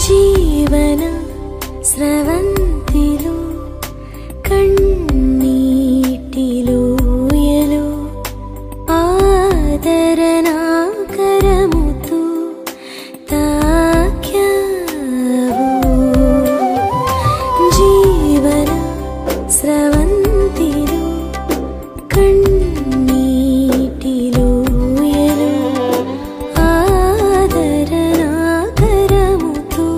జీవన స్రవంతిలో కన్నీటిలోయలో ఆదరణా కరముతో తాక్యావు. జీవన స్రవంతిలో కన్నీటిలోయలో ఆదరణా కరముతో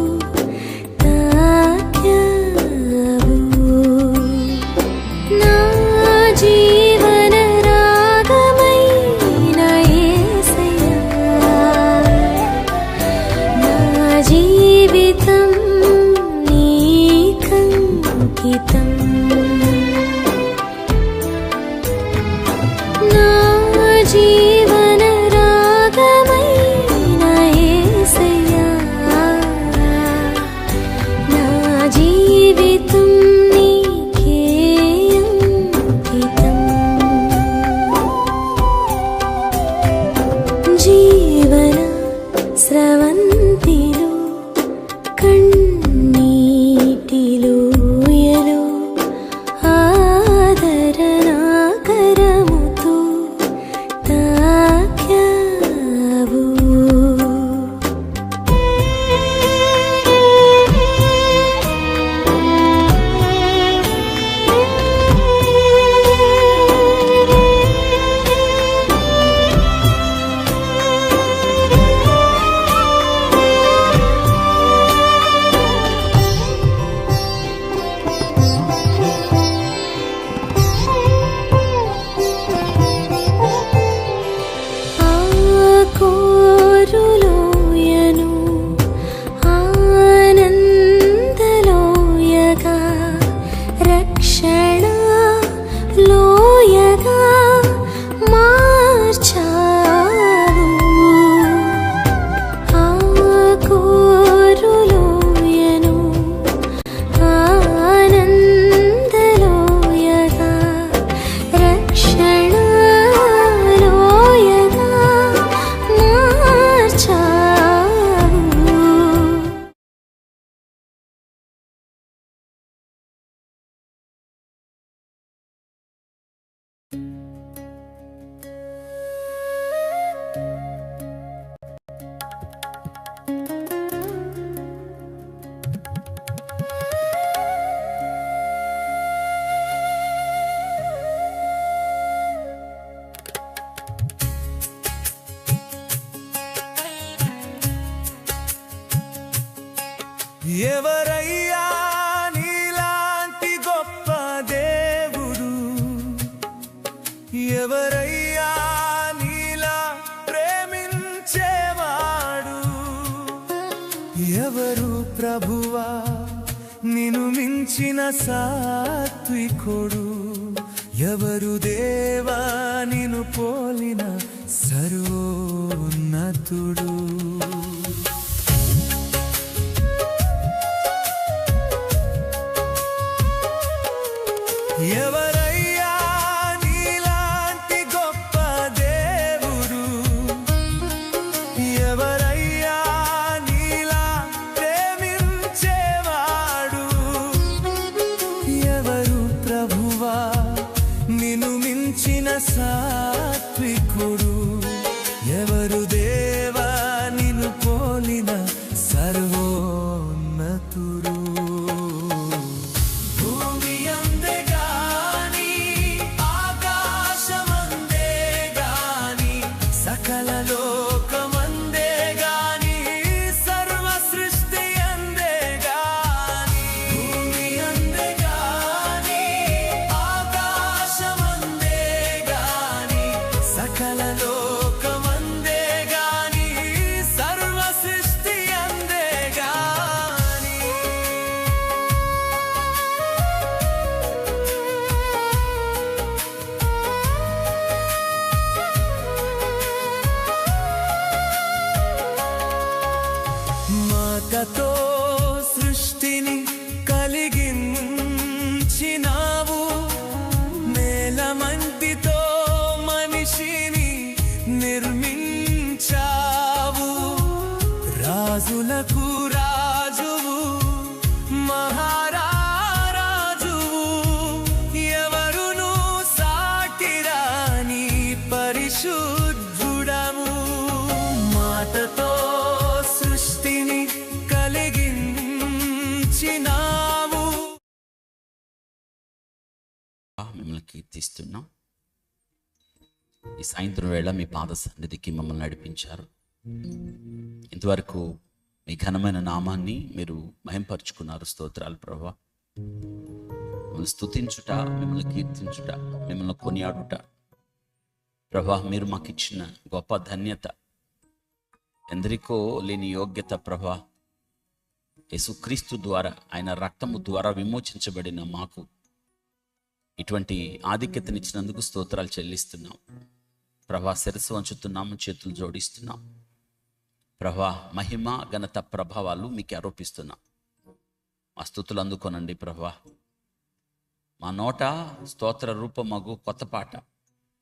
తాక్యావు. నా జీవన రాగమైన యేసయ్యా, నా జీవితం నీకంకితం. నా జీవన రాగమైన యేసయ్యా, నా జీవితం నీకే అంకితం. జీవన స్రవంతిలో కన్నీటిలోయలో ఆదరణా కరముతో తాక్యావు. కోరులోయను ఆనందలోయగా రక్షణ లోయగా మార్చావు. ఆ కోరులోయను ఆనందలోయగా రక్షణ లోయగా మార్చావు. ఎవరయ్యా నీలాంటి గొప్ప దేవుడు? ఎవరయ్యా నీలా ప్రేమించేవాడు? ఎవరు ప్రభువా నిన్ను మించిన సాత్వికుడు? ఎవరు దేవా నిన్ను పోలిన సర్వోన్నతుడు? ఎవరయ్యా నీలాంటి గొప్ప దేవుడు? ఎవరయ్యా నీలా ప్రేమించేవాడు? ఎవరు ప్రభువా నిన్ను మించిన సాత్వికుడు? ఎవరు దేవా నిన్ను పోలిన సర్వోన్నతుడు? సకల లోకమందే గాని సర్వ సృష్టి అందే గాని భూమి అందే గాని ఆకాశమందే గాని సకల లోకమందే గాని సర్వ సృష్టి అందే గాని మాటతో సృష్టిని కలిగించినావు, నేలమంటితో మనిషిని నిర్మించావు. రాజులకు రాజు స్తుతిస్తున్నాం. ఈ సాయంత్రం వేళ మీ పాద సన్నిధికి మమ్మల్ని నడిపించారు. ఇంతవరకు మీ ఘనమైన నామాన్ని మీరు మహింపరుచుకున్నారు. స్తోత్రాలు ప్రభువా. మిమ్మల్ని స్తుతించుట, మిమ్మల్ని కీర్తించుట, మిమ్మల్ని కొనియాడుట ప్రభువా మీరు మాకు ఇచ్చిన గొప్ప ధన్యత. ఎందరికో లేని యోగ్యత ప్రభువా, యేసుక్రీస్తు ద్వారా, ఆయన రక్తము ద్వారా విమోచించబడిన మాకు ఇటువంటి ఆధిక్యతనిచ్చినందుకు స్తోత్రాలు చెల్లిస్తున్నాం ప్రభా. శిరస్సు వంచుతున్నాము, చేతులు జోడిస్తున్నాం ప్రభా. మహిమ ఘనత ప్రభావాలు మీకు ఆరోపిస్తున్నాం. మా స్తుతులు అందుకోనండి ప్రభా. మా నోట స్తోత్ర రూపమగు కొత్త పాట.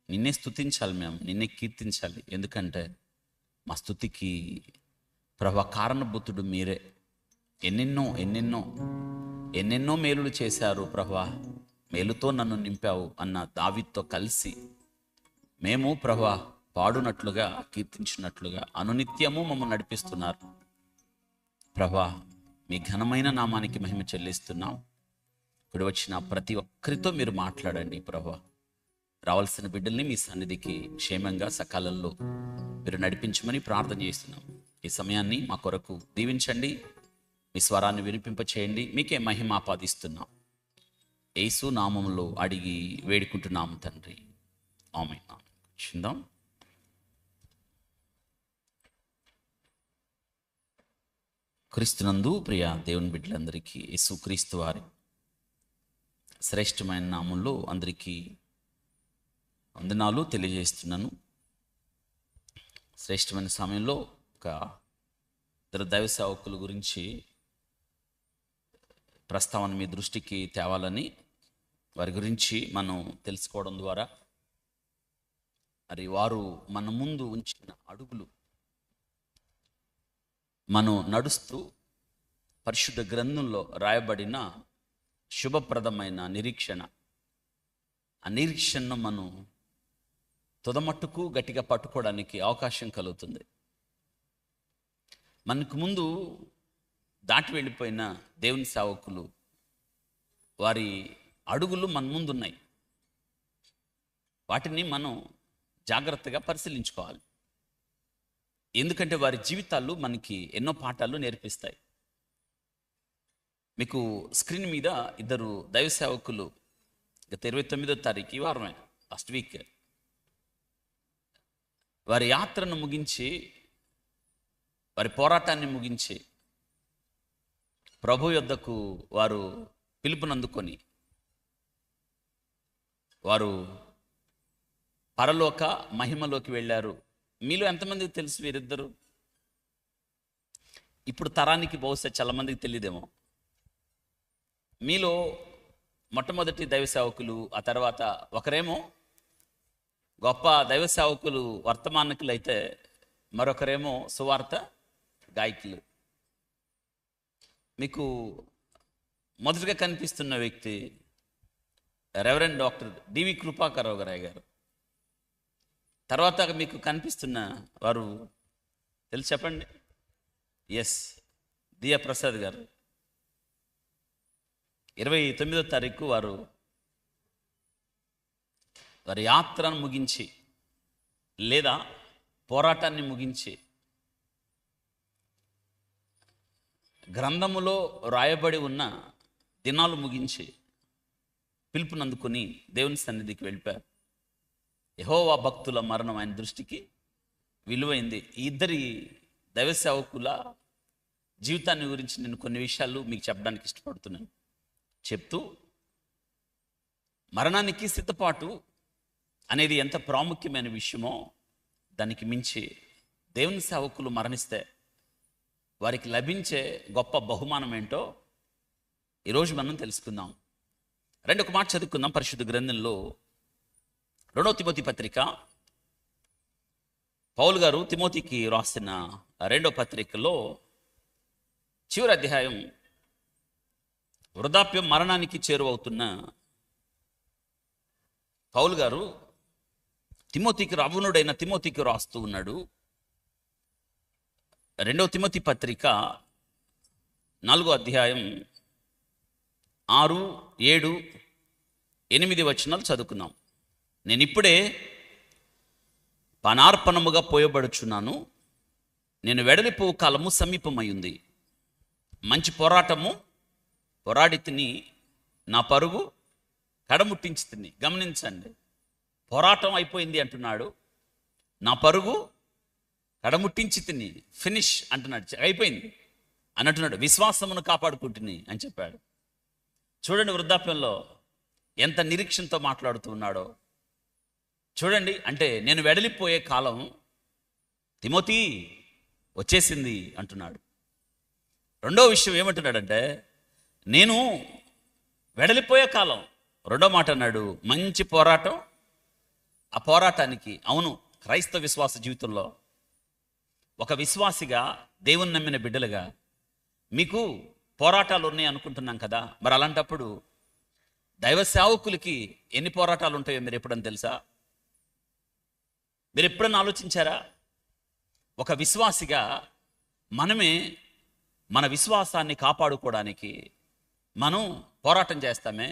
నిన్నే స్తుతించాలి, మేము నిన్నే కీర్తించాలి. ఎందుకంటే మా స్తుతికి ప్రభా కారణభూతుడు మీరే. ఎన్నెన్నో ఎన్నెన్నో ఎన్నెన్నో మేలులు చేశారు ప్రభా. మేలుతో నన్ను నింపావు అన్న దావీదుతో కలిసి మేము ప్రభా పాడునట్లుగా, కీర్తించినట్లుగా అనునిత్యము మమ్మల్ని నడిపిస్తున్నారు ప్రభా. మీ ఘనమైన నామానికి మహిమ చెల్లిస్తున్నాం. ఇప్పుడు వచ్చిన ప్రతి ఒక్కరితో మీరు మాట్లాడండి ప్రభా. రావాల్సిన బిడ్డల్ని మీ సన్నిధికి క్షేమంగా సకాలంలో మీరు నడిపించమని ప్రార్థన చేస్తున్నాం. ఈ సమయాన్ని మా కొరకు దీవించండి, మీ స్వరాన్ని వినిపింపచేయండి. మీకే మహిమ ఆపాదిస్తున్నాం. యేసు నామములో అడిగి వేడుకుంటున్నాము తండ్రి, ఆమేన్. చిందాం. క్రీస్తునందు ప్రియ దేవుని బిడ్డలందరికీ యేసు క్రీస్తు వారి శ్రేష్టమైన నామంలో అందరికీ వందనాలు తెలియజేస్తున్నాను. శ్రేష్టమైన సమయంలో ఒక ఇద్దరు దైవ సేవకుల గురించి ప్రస్తావన మీ దృష్టికి తేవాలని, వారి గురించి మనం తెలుసుకోవడం ద్వారా మరి వారు మన ముందు ఉంచిన అడుగులు, మనం నడుస్తూ పరిశుద్ధ గ్రంథంలో రాయబడిన శుభప్రదమైన నిరీక్షణ, ఆ నిరీక్షణను మనం తుదమట్టుకు గట్టిగా పట్టుకోవడానికి అవకాశం కలుగుతుంది. మనకు ముందు దాటి వెళ్ళిపోయిన దేవుని సేవకులు, వారి అడుగులు మన ముందున్నాయి. వాటిని మనం జాగ్రత్తగా పరిశీలించుకోవాలి. ఎందుకంటే వారి జీవితాలు మనకి ఎన్నో పాఠాలు నేర్పిస్తాయి. మీకు స్క్రీన్ మీద ఇద్దరు దైవ సేవకులు గత 29వ తారీఖు, ఈ వారమే, లాస్ట్ వీక్, వారి యాత్రను ముగించి, వారి పోరాటాన్ని ముగించి ప్రభు యొద్దకు వారు పిలుపునందుకొని వారు పరలోక మహిమలోకి వెళ్ళారు. మీలో ఎంతమందికి తెలుసు వీరిద్దరు? ఇప్పుడు తరానికి బహుశా చాలా మందికి తెలియదేమో. మీలో మొట్టమొదటి దైవ సేవకులు, ఆ తర్వాత ఒకరేమో గొప్ప దైవ సేవకులు, వర్తమానికులు అయితే, మరొకరేమో సువార్త గాయకులు. మీకు మొదటిగా కనిపిస్తున్న వ్యక్తి రెవరెండ్ డాక్టర్ డివి కృపాకరరావు గారు. తర్వాత మీకు కనిపిస్తున్న వారు తెలుసు చెప్పండి? ఎస్, దియా ప్రసాద్ గారు. 29వ తారీఖు వారు వారి యాత్రను ముగించి, లేదా పోరాటాన్ని ముగించి, గ్రంథములో రాయబడి ఉన్న దినాలు ముగించి పిలుపునందుకొని దేవుని సన్నిధికి వెళ్ళిపోయారు. యెహోవా భక్తుల మరణం ఆయన దృష్టికి విలువైంది. ఈ ఇద్దరి దైవ సేవకుల జీవితాన్ని గురించి నేను కొన్ని విషయాలు మీకు చెప్పడానికి ఇష్టపడుతున్నాను. చెప్తూ, మరణానికి సిద్ధపాటు అనేది ఎంత ప్రాముఖ్యమైన విషయమో, దానికి మించి దేవుని సేవకులు మరణిస్తే వారికి లభించే గొప్ప బహుమానం ఏంటో ఈరోజు మనం తెలుసుకుందాం. ఒక మాట చదువుకుందాం. పరిశుద్ధ గ్రంథంలో 2వ తిమోతి పత్రిక, పౌలు గారు తిమోతికి రాసిన 2వ పత్రికలో చివరి అధ్యాయం, వృద్ధాప్యం మరణానికి చేరువవుతున్న పౌలు గారు తిమోతికి, రవణుడైన తిమోతికి రాస్తూ ఉన్నాడు. 2వ తిమోతి పత్రిక 4వ అధ్యాయం 6, 7, 8 వచనాలు చదువుకుందాం. నేనిప్పుడే పానార్పణముగా పోయబడుచున్నాను. నేను వెడలిపో కాలము సమీపమయ్యుంది. మంచి పోరాటము పోరాడి తిని, నా పరుగు కడముట్టించి తిని. గమనించండి, పోరాటం అయిపోయింది అంటున్నాడు, నా పరుగు కడముట్టించి తిని, ఫినిష్ అంటున్నాడు, అయిపోయింది అని అంటున్నాడు. విశ్వాసమును కాపాడుకుంటుని అని చెప్పాడు. చూడండి, వృద్ధాప్యంలో ఎంత నిరీక్షణతో మాట్లాడుతూ ఉన్నాడో చూడండి. అంటే నేను వెడలిపోయే కాలం తిమోతి వచ్చేసింది అంటున్నాడు. రెండో విషయం ఏమంటున్నాడంటే, నేను వెడలిపోయే కాలం. రెండో మాట అన్నాడు, మంచి పోరాటం. ఆ పోరాటానికి, అవును, క్రైస్తవ విశ్వాస జీవితంలో ఒక విశ్వాసిగా, దేవుని నమ్మిన బిడ్డలుగా మీకు పోరాటాలు ఉన్నాయి అనుకుంటున్నాం కదా. మరి అలాంటప్పుడు దైవ సేవకులకి ఎన్ని పోరాటాలు ఉంటాయో మీరు ఎప్పుడని తెలుసా? మీరు ఎప్పుడన్నా ఆలోచించారా? ఒక విశ్వాసిగా మనమే మన విశ్వాసాన్ని కాపాడుకోవడానికి మనం పోరాటం చేస్తామే,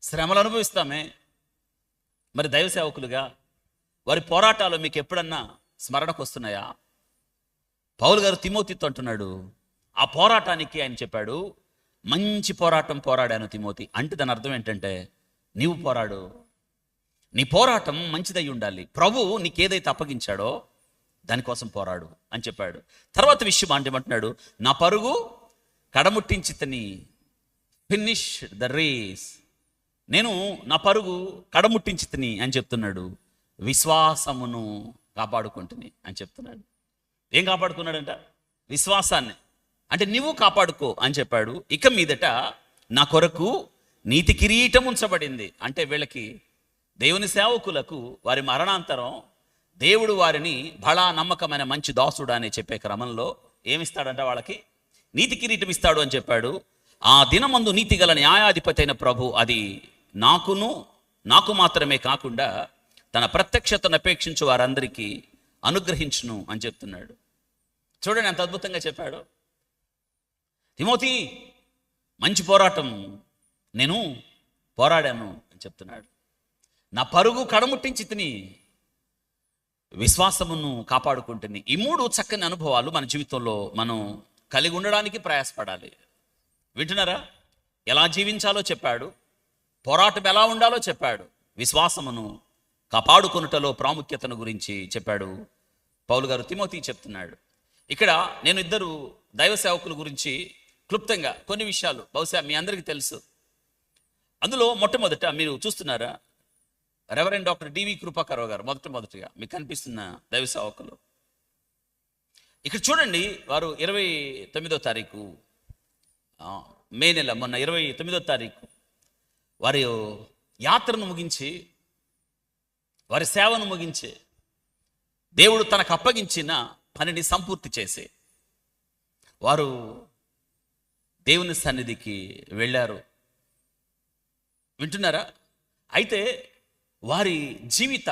శ్రమలు అనుభవిస్తామే. మరి దైవ సేవకులుగా వారి పోరాటాలు మీకు ఎప్పుడన్నా స్మరణకు వస్తున్నాయా? పౌలు గారు తిమోతితో అంటున్నాడు, ఆ పోరాటానికి ఆయన చెప్పాడు, మంచి పోరాటం పోరాడాను తిమోతి. అంటే దాని అర్థం ఏంటంటే, నీవు పోరాడు, నీ పోరాటం మంచిదై ఉండాలి. ప్రభువు నీకేదైతే అప్పగించాడో దానికోసం పోరాడు అని చెప్పాడు. తర్వాత విషయం ఏమంటున్నాడు, నా పరుగు కడముట్టించి తిని, ఫినిష్ ద రేస్. నేను నా పరుగు కడముట్టించి తిని అని చెప్తున్నాడు. విశ్వాసమును కాపాడుకుంటుని అని చెప్తున్నాడు. ఏం కాపాడుకున్నాడంట? విశ్వాసాన్ని. అంటే నువ్వు కాపాడుకో అని చెప్పాడు. ఇక మీదట నా కొరకు నీతి కిరీటం ఉంచబడింది. అంటే వీళ్ళకి, దేవుని సేవకులకు వారి మరణాంతరం దేవుడు వారిని బలా నమ్మకమైన మంచి దాసుడు అని చెప్పే క్రమంలో ఏమిస్తాడంట? వాళ్ళకి నీతి కిరీటం ఇస్తాడు అని చెప్పాడు. ఆ దినమందు నీతి గల న్యాయాధిపతి అయిన ప్రభు అది నాకు మాత్రమే కాకుండా తన ప్రత్యక్షతను అపేక్షించు వారందరికీ అనుగ్రహించును అని చెప్తున్నాడు. చూడండి ఎంత అద్భుతంగా చెప్పాడు. తిమోతి, మంచి పోరాటం నేను పోరాడాను అని చెప్తున్నాడు. నా పరుగు కడముట్టించి తిని, విశ్వాసమును కాపాడుకుంటుని. ఈ మూడు చక్కని అనుభవాలు మన జీవితంలో మనం కలిగి ఉండడానికి ప్రయాసపడాలి. వింటున్నారా? ఎలా జీవించాలో చెప్పాడు, పోరాటం ఎలా ఉండాలో చెప్పాడు, విశ్వాసమును కాపాడుకొనుటలో ప్రాముఖ్యతను గురించి చెప్పాడు పౌలు గారు తిమోతి చెప్తున్నాడు. ఇక్కడ నేను ఇద్దరు దైవ సేవకుల గురించి క్లుప్తంగా కొన్ని విషయాలు బహుశా మీ అందరికీ తెలుసు. అందులో మొట్టమొదట మీరు చూస్తున్నారా, రెవరెండ్ డాక్టర్ డివి కృపాకరావు గారు మొదటిగా మీకు కనిపిస్తున్న దైవ సేవకులు. ఇక్కడ చూడండి, వారు 29వ తారీఖు మే నెల, మొన్న 29వ తారీఖు వారి యాత్రను ముగించి, వారి సేవను ముగించి, దేవుడు తనకు అప్పగించిన పనిని సంపూర్తి చేసి వారు దేవుని సన్నిధికి వెళ్ళారు. వింటున్నారా? అయితే వారి జీవిత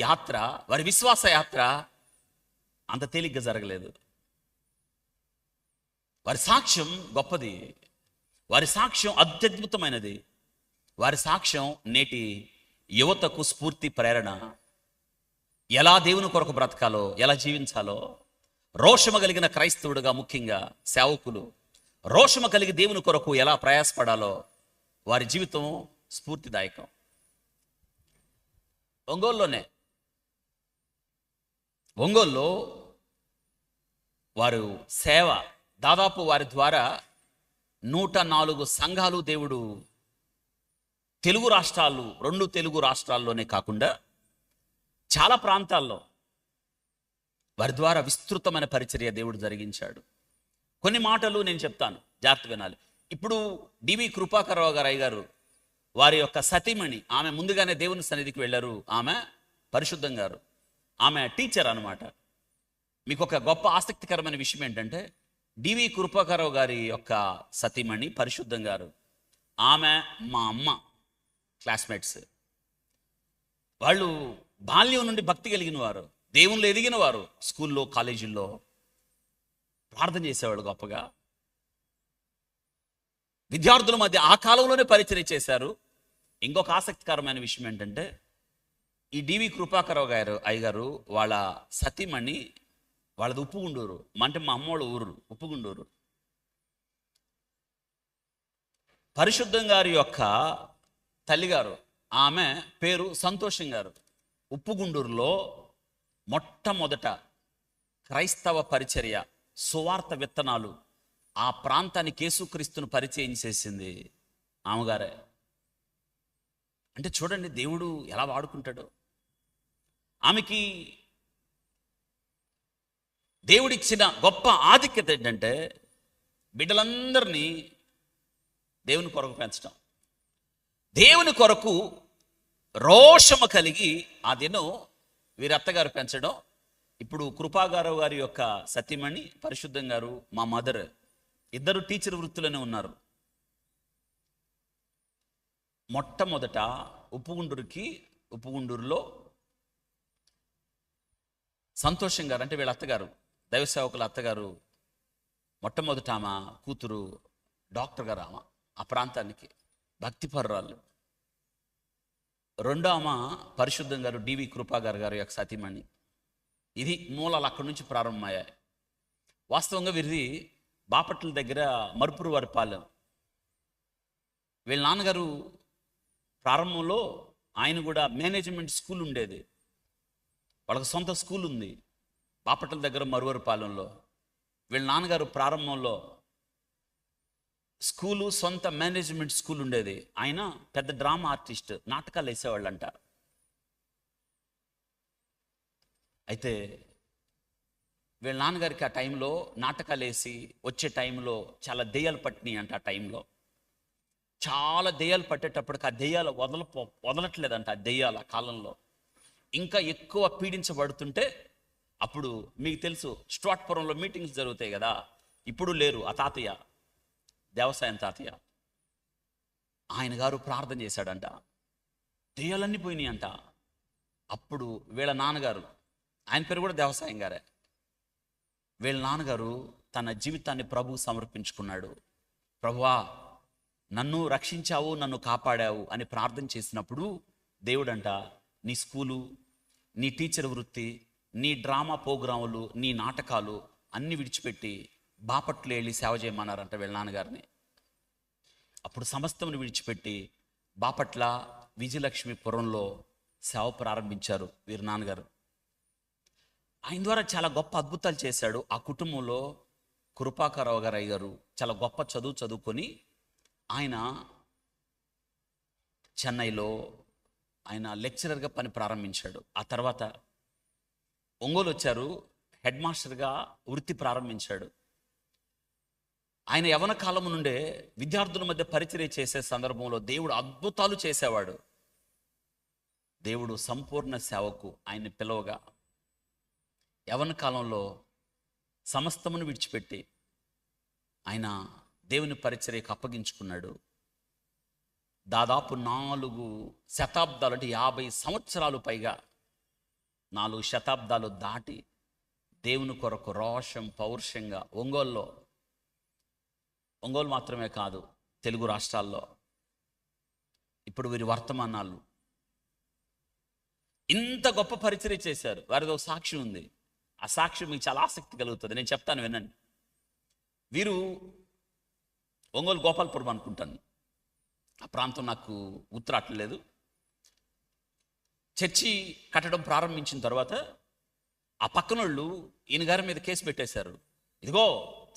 యాత్ర, వారి విశ్వాస యాత్ర అంత తేలిగ్గా జరగలేదు. వారి సాక్ష్యం గొప్పది, వారి సాక్ష్యం అత్యద్భుతమైనది. వారి సాక్ష్యం నేటి యువతకు స్ఫూర్తి, ప్రేరణ. ఎలా దేవుని కొరకు బ్రతకాలో, ఎలా జీవించాలో, రోషము కలిగిన క్రైస్తవుడుగా ముఖ్యంగా సేవకులు రోషము కలిగి దేవుని కొరకు ఎలా ప్రయాసపడాలో వారి జీవితం స్ఫూర్తిదాయకం. ఒంగోలులో వారు సేవ, దాదాపు వారి ద్వారా 104 సంఘాలు దేవుడు తెలుగు రాష్ట్రాలు, 2 తెలుగు రాష్ట్రాల్లోనే కాకుండా చాలా ప్రాంతాల్లో వారి ద్వారా విస్తృతమైన పరిచర్య దేవుడు జరిగించాడు. కొన్ని మాటలు నేను చెప్తాను, జాగ్రత్త వినాలి. ఇప్పుడు డివి కృపాకరావు గారు అయ్యగారు, వారి యొక్క సతీమణి, ఆమె ముందుగానే దేవుని సన్నిధికి వెళ్ళారు. ఆమె పరిశుద్ధం గారు, ఆమె టీచర్ అన్నమాట. మీకు ఒక గొప్ప ఆసక్తికరమైన విషయం ఏంటంటే, డివి కృపాకరావు గారి యొక్క సతీమణి పరిశుద్ధం గారు, ఆమె మా అమ్మ క్లాస్మేట్స్. వాళ్ళు బాల్యం నుండి భక్తి కలిగిన వారు, దేవుళ్ళు ఎదిగిన వారు. స్కూల్లో, కాలేజీల్లో ప్రార్థన చేసేవాళ్ళు గొప్పగా. విద్యార్థుల మధ్య ఆ కాలంలోనే పరిచయం చేశారు. ఇంకొక ఆసక్తికరమైన విషయం ఏంటంటే, ఈ డివి కృపాకరావు గారు అయ్యగారు వాళ్ళ సతీమణి, వాళ్ళది ఉప్పుగుండూరు, అంటే మా అమ్మోళ్ళ ఊరు ఉప్పుగుండూరు. పరిశుద్ధం గారి యొక్క తల్లిగారు, ఆమె పేరు సంతోషం గారు. ఉప్పుగుండూరులో మొట్టమొదట క్రైస్తవ పరిచర్య, సువార్త విత్తనాలు ఆ ప్రాంతానికి యేసుక్రీస్తును పరిచయం చేసింది ఆమెగారే. అంటే చూడండి దేవుడు ఎలా వాడుకుంటాడో. ఆమెకి దేవుడిచ్చిన గొప్ప ఆధిక్యత ఏంటంటే బిడ్డలందరినీ దేవుని కొరకు పెంచడం, దేవుని కొరకు రోషము కలిగి ఆ దినం వీరి అత్తగారు పెంచడం. ఇప్పుడు కృపాగారు గారి యొక్క సతీమణి పరిశుద్ధం గారు, మా మదర్, ఇద్దరు టీచర్ వృత్తిలోనే ఉన్నారు. మొట్టమొదట ఉప్పుగుండూరులో సంతోషం గారు అంటే వీళ్ళ అత్తగారు, దైవ సేవకుల అత్తగారు, మొట్టమొదట ఆమె కూతురు డాక్టర్ గారు. ఆమె ఆ ప్రాంతానికి భక్తిపరురాలు. రెండో ఆమె పరిశుద్ధం గారు, డివి కృపాగారు గారు యొక్క సతీమణి. ఇది మూలాలు అక్కడి నుంచి ప్రారంభమయ్యాయి. వాస్తవంగా వీరిది బాపట్ల దగ్గర మరుపురు వారి పాలెం. వీళ్ళ నాన్నగారు ప్రారంభంలో ఆయన కూడా మేనేజ్మెంట్ స్కూల్ ఉండేది, వాళ్ళకి సొంత స్కూల్ ఉంది బాపట్ల దగ్గర మరువరిపాలెంలో. వీళ్ళ నాన్నగారు ప్రారంభంలో స్కూలు, సొంత మేనేజ్మెంట్ స్కూల్ ఉండేది. ఆయన పెద్ద డ్రామా ఆర్టిస్ట్, నాటకాలు వేసేవాళ్ళంట. అయితే వీళ్ళ నాన్నగారికి ఆ టైంలో నాటకాలు వేసి వచ్చే టైంలో చాలా దెయ్యాలు పట్టినాయి అంట. ఆ టైంలో చాలా దెయ్యాలు పట్టేటప్పటికి ఆ దెయ్యాలు వదలట్లేదంట. ఆ దెయ్యాలు ఆ కాలంలో ఇంకా ఎక్కువ పీడించబడుతుంటే, అప్పుడు మీకు తెలుసు స్ట్రాట్పురంలో మీటింగ్స్ జరుగుతాయి కదా, ఇప్పుడు లేరు ఆ తాతయ్య, దేవసాయం తాతయ్య. ఆయన గారు ప్రార్థన చేశాడంట, దెయ్యాలన్నీ పోయినాయి అంట. అప్పుడు వీళ్ళ నాన్నగారు, ఆయన పేరు కూడా దేవసాయం గారే, వీళ్ళ నాన్నగారు తన జీవితాన్ని ప్రభువు సమర్పించుకున్నాడు. ప్రభువా నన్ను రక్షించావు, నన్ను కాపాడావు అని ప్రార్థన చేసినప్పుడు దేవుడంట నీ స్కూలు, నీ టీచర్ వృత్తి, నీ డ్రామా ప్రోగ్రాములు, నీ నాటకాలు అన్నీ విడిచిపెట్టి బాపట్లో వెళ్ళి సేవ చేయమన్నారంట వీళ్ళ నాన్నగారిని. అప్పుడు సమస్తమును విడిచిపెట్టి బాపట్ల విజయలక్ష్మీపురంలో సేవ ప్రారంభించారు వీరి నాన్నగారు. ఆయన ద్వారా చాలా గొప్ప అద్భుతాలు చేశాడు. ఆ కుటుంబంలో కృపాకరావు గారు అయ్యారు చాలా గొప్ప చదువుకొని ఆయన చెన్నైలో ఆయన లెక్చరర్గా పని ప్రారంభించాడు. ఆ తర్వాత ఒంగోలు వచ్చారు, హెడ్ మాస్టర్గా వృత్తి ప్రారంభించాడు. ఆయన యవన కాలం నుండే విద్యార్థుల మధ్య పరిచర్య చేసే సందర్భంలో దేవుడు అద్భుతాలు చేసేవాడు. దేవుడు సంపూర్ణ సేవకు ఆయన్ని పిలవగా యవన కాలంలో సమస్తమును విడిచిపెట్టి ఆయన దేవుని పరిచర్యకు అప్పగించుకున్నాడు. దాదాపు 4 శతాబ్దాలు, అంటే 50 సంవత్సరాలు పైగా, 4 శతాబ్దాలు దాటి దేవుని కొరకు రోషం పౌరుషంగా ఒంగోలు మాత్రమే కాదు, తెలుగు రాష్ట్రాల్లో ఇప్పుడు వీరి వర్తమానాలు ఇంత గొప్ప పరిచర్య చేశారు. వారిది ఒక సాక్షి ఉంది. ఆ సాక్షి మీకు చాలా ఆసక్తి కలుగుతుంది, నేను చెప్తాను వినండి. వీరు ఒంగోలు గోపాలపురం అనుకుంటాను, ఆ ప్రాంతం నాకు గుర్తురాట్లేదు. చర్చి కట్టడం ప్రారంభించిన తర్వాత ఆ పక్కనోళ్ళు ఈయన గారి మీద కేసు పెట్టేశారు. ఇదిగో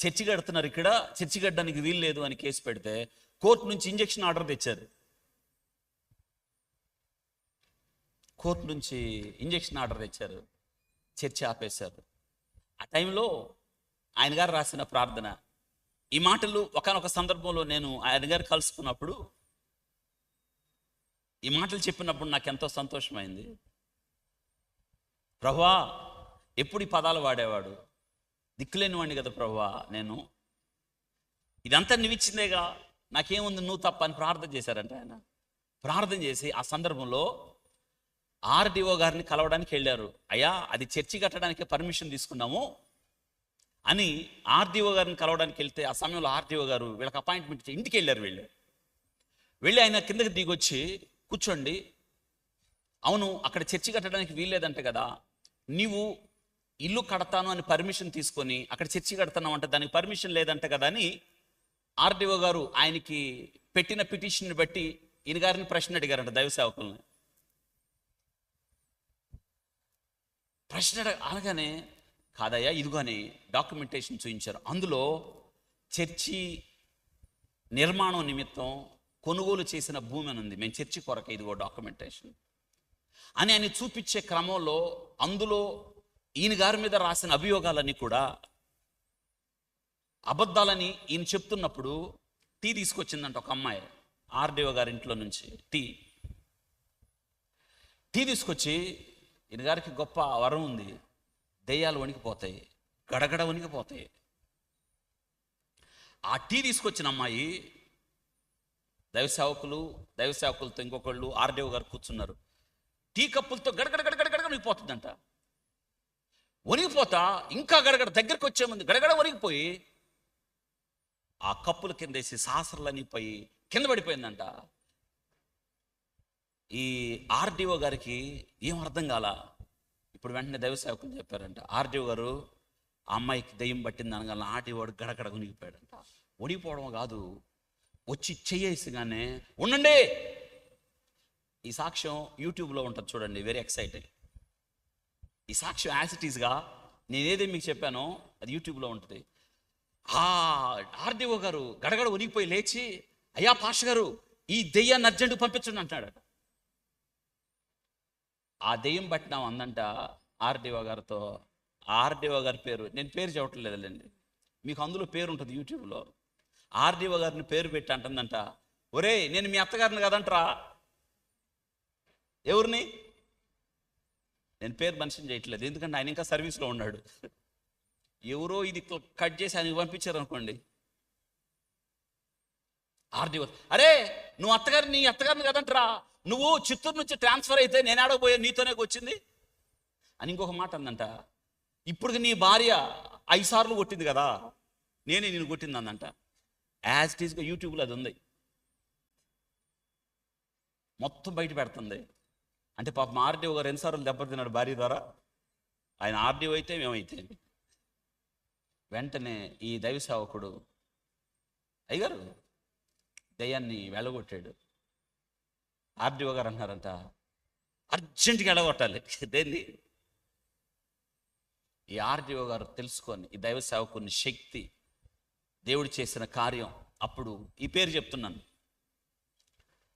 చర్చి కడుతున్నారు, ఇక్కడ చర్చి కట్టడానికి వీలు లేదు అని కేసు పెడితే కోర్టు నుంచి ఇంజెక్షన్ ఆర్డర్ తెచ్చారు. కోర్టు నుంచి ఇంజెక్షన్ ఆర్డర్ తెచ్చారు, చర్చి ఆపేశారు. ఆ టైంలో ఆయన గారు రాసిన ప్రార్థన, ఈ మాటలు ఒకానొక సందర్భంలో నేను ఆయన గారు కలుసుకున్నప్పుడు ఈ మాటలు చెప్పినప్పుడు నాకు ఎంతో సంతోషమైంది. ప్రభువా, ఎప్పుడు ఈ పదాలు వాడేవాడు, దిక్కులేనివాడిని కదా ప్రభువా, నేను ఇదంతా నువ్విచ్చిందేగా, నాకేముంది, నువ్వు తప్ప అని ప్రార్థన చేశారంట. ఆయన ప్రార్థన చేసి ఆ సందర్భంలో ఆర్డీఓ గారిని కలవడానికి వెళ్ళారు. అయ్యా, అది చర్చి కట్టడానికి పర్మిషన్ తీసుకున్నాము అని ఆర్డీఓ గారిని కలవడానికి వెళ్తే ఆ సమయంలో ఆర్డీఓ గారు వీళ్ళకి అపాయింట్మెంట్ ఇచ్చి ఇంటికి వెళ్ళారు. వెళ్ళి ఆయన కిందకి దిగొచ్చి కూర్చోండి, అవును అక్కడ చర్చి కట్టడానికి వీల్లేదంట కదా, నీవు ఇల్లు కడతాను అని పర్మిషన్ తీసుకొని అక్కడ చర్చి కడతాను అంటే దానికి పర్మిషన్ లేదంట కదా అని ఆర్డీఓ గారు ఆయనకి పెట్టిన పిటిషన్ బట్టి ఈయన గారిని ప్రశ్న అడిగారంట దైవ సేవకుల్ని. ప్రశ్న అనగానే కాదయ్యా ఇదిగోని డాక్యుమెంటేషన్ చూపించారు. అందులో చర్చి నిర్మాణం నిమిత్తం కొనుగోలు చేసిన భూమి అని ఉంది, మేము చర్చి కొరకు ఇదిగో డాక్యుమెంటేషన్ అని ఆయన చూపించే క్రమంలో అందులో ఈయన గారి మీద రాసిన అభియోగాలన్నీ కూడా అబద్ధాలని ఈయన చెప్తున్నప్పుడు టీ తీసుకొచ్చిందంట ఒక అమ్మాయి ఆర్డీఓ గారి ఇంట్లో నుంచి. టీ తీసుకొచ్చి ఈయన గారికి గొప్ప వరం ఉంది, దెయ్యాలు వణికిపోతాయి, గడగడ వణికిపోతాయి. ఆ టీ తీసుకొచ్చిన అమ్మాయి దైవ సేవకులతో ఇంకొకళ్ళు ఆర్డీఓ గారు కూర్చున్నారు. టీ కప్పులతో గడగడ గడగడ గడగడ వణికిపోతుందంట. వణిగిపోతా ఇంకా గడగడ దగ్గరికి వచ్చే ముందు గడగడ వణిగిపోయి ఆ కప్పుల కిందేసి సాసర్లని పోయి కింద పడిపోయిందంట. ఈ ఆర్డీఓ గారికి ఏం అర్థం కాల. ఇప్పుడు వెంటనే దైవ సేవకులు చెప్పారంట, ఆర్డీఓ గారు ఆ అమ్మాయికి దెయ్యం పట్టింది అనగానే ఆర్డీఓ గడగడ వణిగిపోయాడంట. వణిగిపోవడం కాదు, వచ్చి చెయ్యేసిగానే ఉండండి. ఈ సాక్ష్యం యూట్యూబ్లో ఉంటుంది చూడండి, వెరీ ఎక్సైటెడ్. ఈ సాక్ష్యం యాజ్ ఇట్ ఈస్గా నేనేదే మీకు చెప్పానో అది యూట్యూబ్లో ఉంటుంది. ఆ ఆర్డీఓ గారు గడగడ ఉనిగిపోయి లేచి, అయ్యా పాష గారు ఈ దెయ్యాన్ని అర్జెంటు పంపించండి అంటాడు. ఆ దెయ్యం పట్టినాం అందంట ఆర్డీఓ గారితో. ఆర్డీఓ గారి పేరు నేను పేరు చెప్పట్లేదండి, మీకు అందులో పేరు ఉంటుంది యూట్యూబ్లో. ఆర్డీఓ గారిని పేరు పెట్టి అంటుందంట, ఒరే నేను మీ అత్తగారిని కదంటరా. ఎవరిని? నేను పేరు మెన్షన్ చేయట్లేదు ఎందుకంటే ఆయన ఇంకా సర్వీస్లో ఉన్నాడు. ఎవరో ఇది కట్ చేసి ఆయనకి పంపించారు అనుకోండి. ఆర్డీఓ, అరే నువ్వు నీ అత్తగారిని కదంటరా, నువ్వు చిత్తూరు నుంచి ట్రాన్స్ఫర్ అయితే నేను ఆడకపోయా నీతోనే వచ్చింది అని ఇంకొక మాట అందంట. ఇప్పుడు నీ భార్య 5 సార్లు కొట్టింది కదా, నేనే నేను కొట్టింది అందంట. యాజ్ ఇట్ ఈస్గా యూట్యూబ్లో అది ఉంది, మొత్తం బయట పెడుతుంది. అంటే పాపం ఆర్డీఓ గారు 2 సార్లు దెబ్బతిన్నాడు భార్య ద్వారా. ఆయన ఆర్డీఓ అయితే మేమైతే. వెంటనే ఈ దైవ సేవకుడు, అయ్యగారు దయ్యాన్ని వెళ్ళగొట్టాడు. ఆర్డీఓ గారు అన్నారంట, అర్జెంటుగా వెళ్ళగొట్టాలి. దేన్ని? ఈ ఆర్డీఓ గారు తెలుసుకొని ఈ దైవ సేవకుని శక్తి, దేవుడు చేసిన కార్యం. అప్పుడు ఈ పేరు చెప్తున్నాను,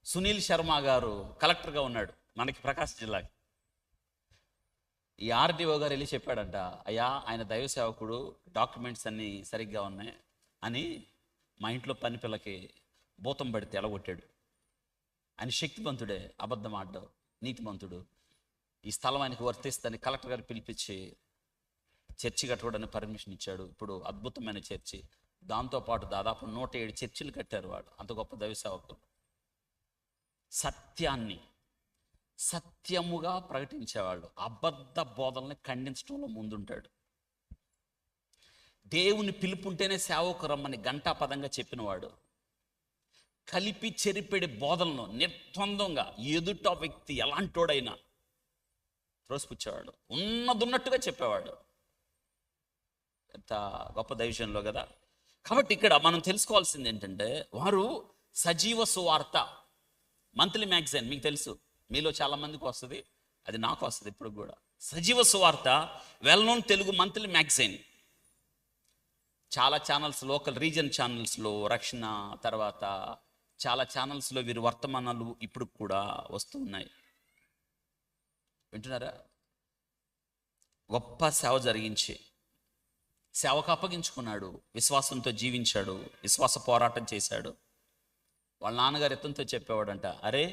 సునీల్ శర్మ గారు కలెక్టర్గా ఉన్నాడు మనకి ప్రకాశం జిల్లాకి. ఈ ఆర్డీఓ గారు వెళ్ళి చెప్పాడంట, అయ్యా ఆయన దైవ సేవకుడు డాక్యుమెంట్స్ అన్నీ సరిగ్గా ఉన్నాయి అని మా ఇంట్లో పని పిల్లకి భూతం పడితే ఎలగొట్టాడు. ఆయన శక్తివంతుడే, అబద్ధం ఆడ్డావు, నీతిమంతుడు. ఈ స్థలం ఆయనకు వర్తిస్తుందని కలెక్టర్ గారు పిలిపించి చర్చి కట్టుకోవడానికి పర్మిషన్ ఇచ్చాడు. ఇప్పుడు అద్భుతమైన చర్చి, దాంతోపాటు దాదాపు 107 చర్చిలు కట్టారు వాడు. అంత గొప్ప దైవ సేవకుడు. సత్యముగా ప్రకటించేవాళ్ళు, అబద్ధ బోధనల్ని ఖండించడంలో ముందుంటాడు. దేవుని పిలుపుంటేనే సేవకు రమ్మని ఘంటాపదంగా చెప్పినవాడు. కలిపి చెరిపెడే బోధనలను నిర్ద్వందంగా ఎదుట వ్యక్తి ఎలాంటోడైనా త్రోసిపుచ్చేవాడు, ఉన్నట్టుగా చెప్పేవాడు. ఎంత గొప్ప దైవజనంలో కదా. కాబట్టి ఇక్కడ మనం తెలుసుకోవాల్సింది ఏంటంటే, వారు సజీవ సువార్త మంత్లీ మ్యాగజైన్ మీకు తెలుసు, మీలో చాలామందికి వస్తుంది, అది నాకు వస్తుంది ఇప్పుడు కూడా. సజీవ సువార్త well known Telugu monthly magazine. చాలా ఛానల్స్, లోకల్ రీజన్ ఛానల్స్లో రక్షణ, తర్వాత చాలా ఛానల్స్లో వీరి వర్తమానాలు ఇప్పుడు కూడా వస్తూ ఉన్నాయి. వింటున్నారా? గొప్ప సేవ జరిగించి సేవకు అప్పగించుకున్నాడు, విశ్వాసంతో జీవించాడు, విశ్వాస పోరాటం చేశాడు. వాళ్ళ నాన్నగారు ఎత్తంతో చెప్పేవాడంట, అరే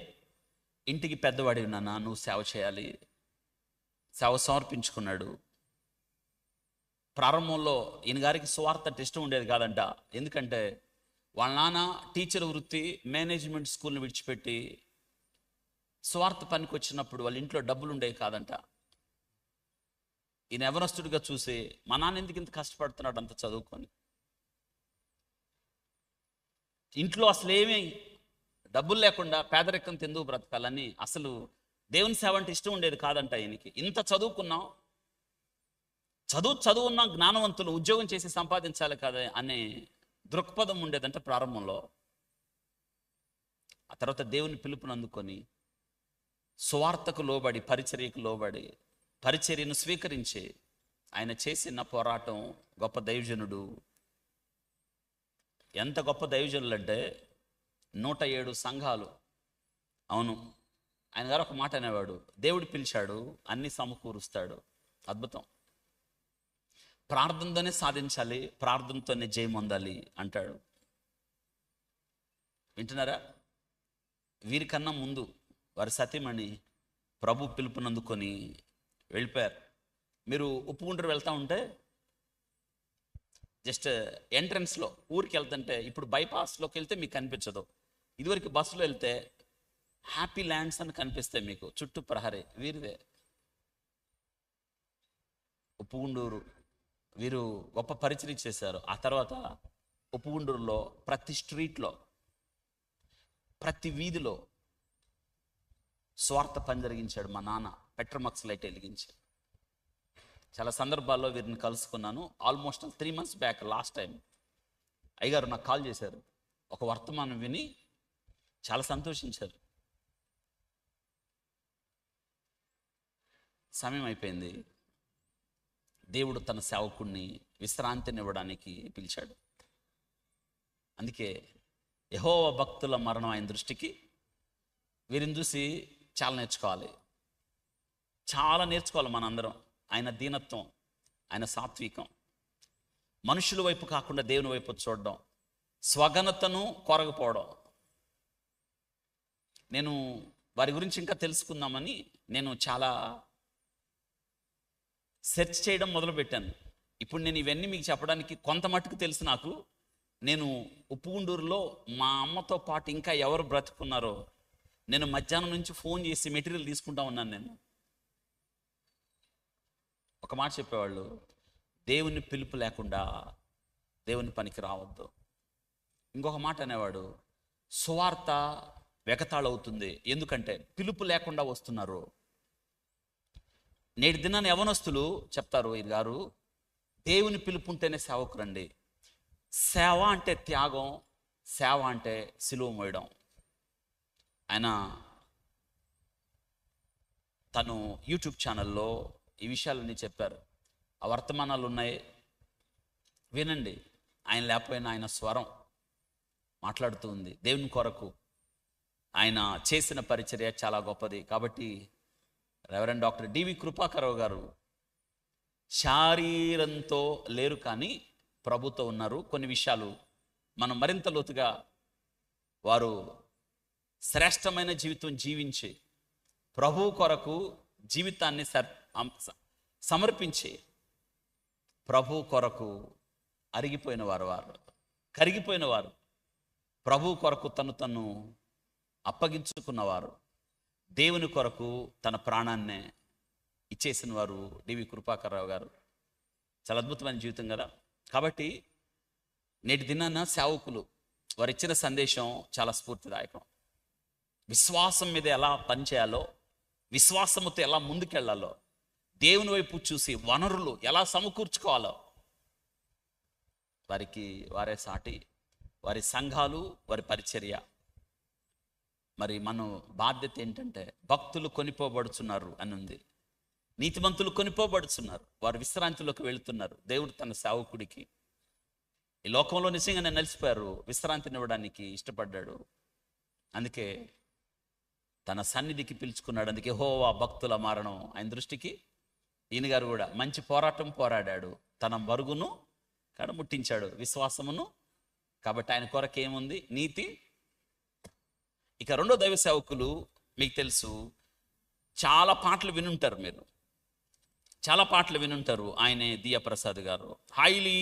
ఇంటికి పెద్దవాడి నాన్న, నువ్వు సేవ చేయాలి. సేవ సమర్పించుకున్నాడు. ప్రారంభంలో ఈయన గారికి సువార్త అంటే ఇష్టం ఉండేది కాదంట. ఎందుకంటే వాళ్ళ నాన్న టీచర్ వృత్తి, మేనేజ్మెంట్ స్కూల్ని విడిచిపెట్టి సువార్త పనికి వచ్చినప్పుడు వాళ్ళ ఇంట్లో డబ్బులు ఉండేవి కాదంట. ఈయన ఎవరస్తుడిగా చూసి, మా నాన్న ఎందుకు ఇంత కష్టపడుతున్నాడు అంత చదువుకొని, ఇంట్లో అసలు ఏమీ డబ్బులు లేకుండా పేదరికం ఎందుకు బ్రతకాలని అసలు దేవుని సేవ అంటే ఇష్టం ఉండేది కాదంట ఆయనకి. ఇంత చదువుకున్నాం, చదువున్న జ్ఞానవంతులు ఉద్యోగం చేసి సంపాదించాలి కదా అనే దృక్పథం ఉండేదంట ప్రారంభంలో. ఆ తర్వాత దేవుని పిలుపుని అందుకొని సువార్తకు లోబడి, పరిచర్యకు లోబడి, పరిచర్యను స్వీకరించి ఆయన చేసిన పోరాటం. గొప్ప దైవజనుడు. ఎంత గొప్ప దైవజనులు అంటే 107 సంఘాలు. అవును, ఆయన గారు ఒక మాట అనేవాడు, దేవుడు పిలిచాడు, అన్ని సమకూరుస్తాడు. అద్భుతం. ప్రార్థనతోనే సాధించాలి, ప్రార్థనతోనే జయం పొందాలి అంటాడు. వింటున్నారా? వీరికన్నా ముందు వారి సతీమణి ప్రభు పిలుపునందుకొని వెళ్ళిపోయారు. మీరు ఉప్పుగుంటూరు వెళ్తూ ఉంటే జస్ట్ ఎంట్రన్స్లో ఊరికి వెళ్తుంటే, ఇప్పుడు బైపాస్లోకి వెళ్తే మీకు కనిపించదు. ఇదివరకు బస్సులో వెళ్తే హ్యాపీ ల్యాండ్స్ అని కనిపిస్తాయి మీకు, చుట్టూ ప్రహరీ. వీరిదే ఉప్పుగుండూరు. వీరు గొప్ప పరిచర్య చేశారు. ఆ తర్వాత ఉప్పుగుండూరులో ప్రతి స్ట్రీట్లో, ప్రతి వీధిలో స్వార్థ పని జరిగించాడు మా నాన్న. పెట్రోమాక్స్ లైట్ వెలిగించాడు. చాలా సందర్భాల్లో వీరిని కలుసుకున్నాను. Almost 3 months back last time అయ్యగారు నాకు కాల్ చేశారు. ఒక వర్తమానం విని చాలా సంతోషించారు. సమయం అయిపోయింది. దేవుడు తన సేవకుణ్ణి విశ్రాంతినివ్వడానికి పిలిచాడు. అందుకే యెహోవా భక్తుల మరణం ఆయన దృష్టికి. వీరిని చూసి చాలా నేర్చుకోవాలి, చాలా నేర్చుకోవాలి మనందరం. ఆయన దీనత్వం, ఆయన సాత్వికం, మనుషుల వైపు కాకుండా దేవుని వైపు చూడడం, స్వఘనతను కొరగపోవడం. నేను వారి గురించి ఇంకా తెలుసుకుందామని నేను చాలా సెర్చ్ చేయడం మొదలుపెట్టాను. ఇప్పుడు నేను ఇవన్నీ మీకు చెప్పడానికి కొంత మట్టుకు తెలుసు నాకు. నేను ఉప్పుగుండూరులో మా అమ్మతో పాటు ఇంకా ఎవరు బ్రతుకున్నారో నేను మధ్యాహ్నం నుంచి ఫోన్ చేసి మెటీరియల్ తీసుకుంటా ఉన్నాను. నేను ఒక మాట చెప్పేవాళ్ళు, దేవుని పిలుపు లేకుండా దేవుని పనికి రావద్దు. ఇంకొక మాట అనేవాడు, సువార్త వెగతాళవుతుంది. ఎందుకంటే పిలుపు లేకుండా వస్తున్నారు. నేటి దినాన్ని యవనస్తులు చెప్తారు, ఇది గారు దేవుని పిలుపు ఉంటేనే సేవకు రండి. సేవ అంటే త్యాగం, సేవ అంటే సిలువ మోయడం. ఆయన తను యూట్యూబ్ ఛానల్లో ఈ విషయాలన్నీ చెప్పారు. ఆ వర్తమానాలు ఉన్నాయి, వినండి. ఆయన లేకపోయినా ఆయన స్వరం మాట్లాడుతూ ఉంది. దేవుని కొరకు ఆయన చేసిన పరిచర్య చాలా గొప్పది. కాబట్టి రెవరెండ్ డాక్టర్ డివి కృపాకరరావు గారు శారీరంతో లేరు కానీ ప్రభుతో ఉన్నారు. కొన్ని విషయాలు మనం మరింత లోతుగా, వారు శ్రేష్టమైన జీవితం జీవించి ప్రభు కొరకు జీవితాన్ని సమర్పించి ప్రభు కొరకు అరిగిపోయిన వారు, కరిగిపోయిన వారు, ప్రభు కొరకు తను అప్పగించుకున్నవారు, దేవుని కొరకు తన ప్రాణాన్నే ఇచ్చేసిన వారు డివి కృపాకరరావు గారు. చాలా అద్భుతమైన జీవితం కదా. కాబట్టి నేటి దినాన సేవకులు వారు ఇచ్చిన సందేశం చాలా స్ఫూర్తిదాయకం. విశ్వాసం మీద ఎలా పనిచేయాలో, విశ్వాసముతో ఎలా ముందుకెళ్లాలో, దేవుని వైపు చూసి వనరులు ఎలా సమకూర్చుకోవాలో వారికి వారే సాటి, వారి సంఘాలు, వారి పరిచర్య. మరి మన బాధ్యత ఏంటంటే, భక్తులు కొనిపోబడుచున్నారు అని ఉంది, నీతిమంతులు కొనిపోబడుచున్నారు, వారు విశ్రాంతిలోకి వెళుతున్నారు. దేవుడు తన సేవకుడికి ఈ లోకంలో నిజంగానే నిలిచిపోయారు, విశ్రాంతినివ్వడానికి ఇష్టపడ్డాడు. అందుకే తన సన్నిధికి పిలుచుకున్నాడు. అందుకే యెహోవా భక్తుల మరణం ఆయన దృష్టికి. ఈయన గారు కూడా మంచి పోరాటం పోరాడాడు, తన మరుగును కడముట్టించాడు, విశ్వాసమును. కాబట్టి ఆయన కొరకు ఏముంది? నీతి. ఇక రెండో దైవ సేవకులు, మీకు తెలుసు, చాలా పాటలు వినుంటారు, మీరు చాలా పాటలు వినుంటారు. ఆయనే దియాప్రసాద్ గారు, హైలీ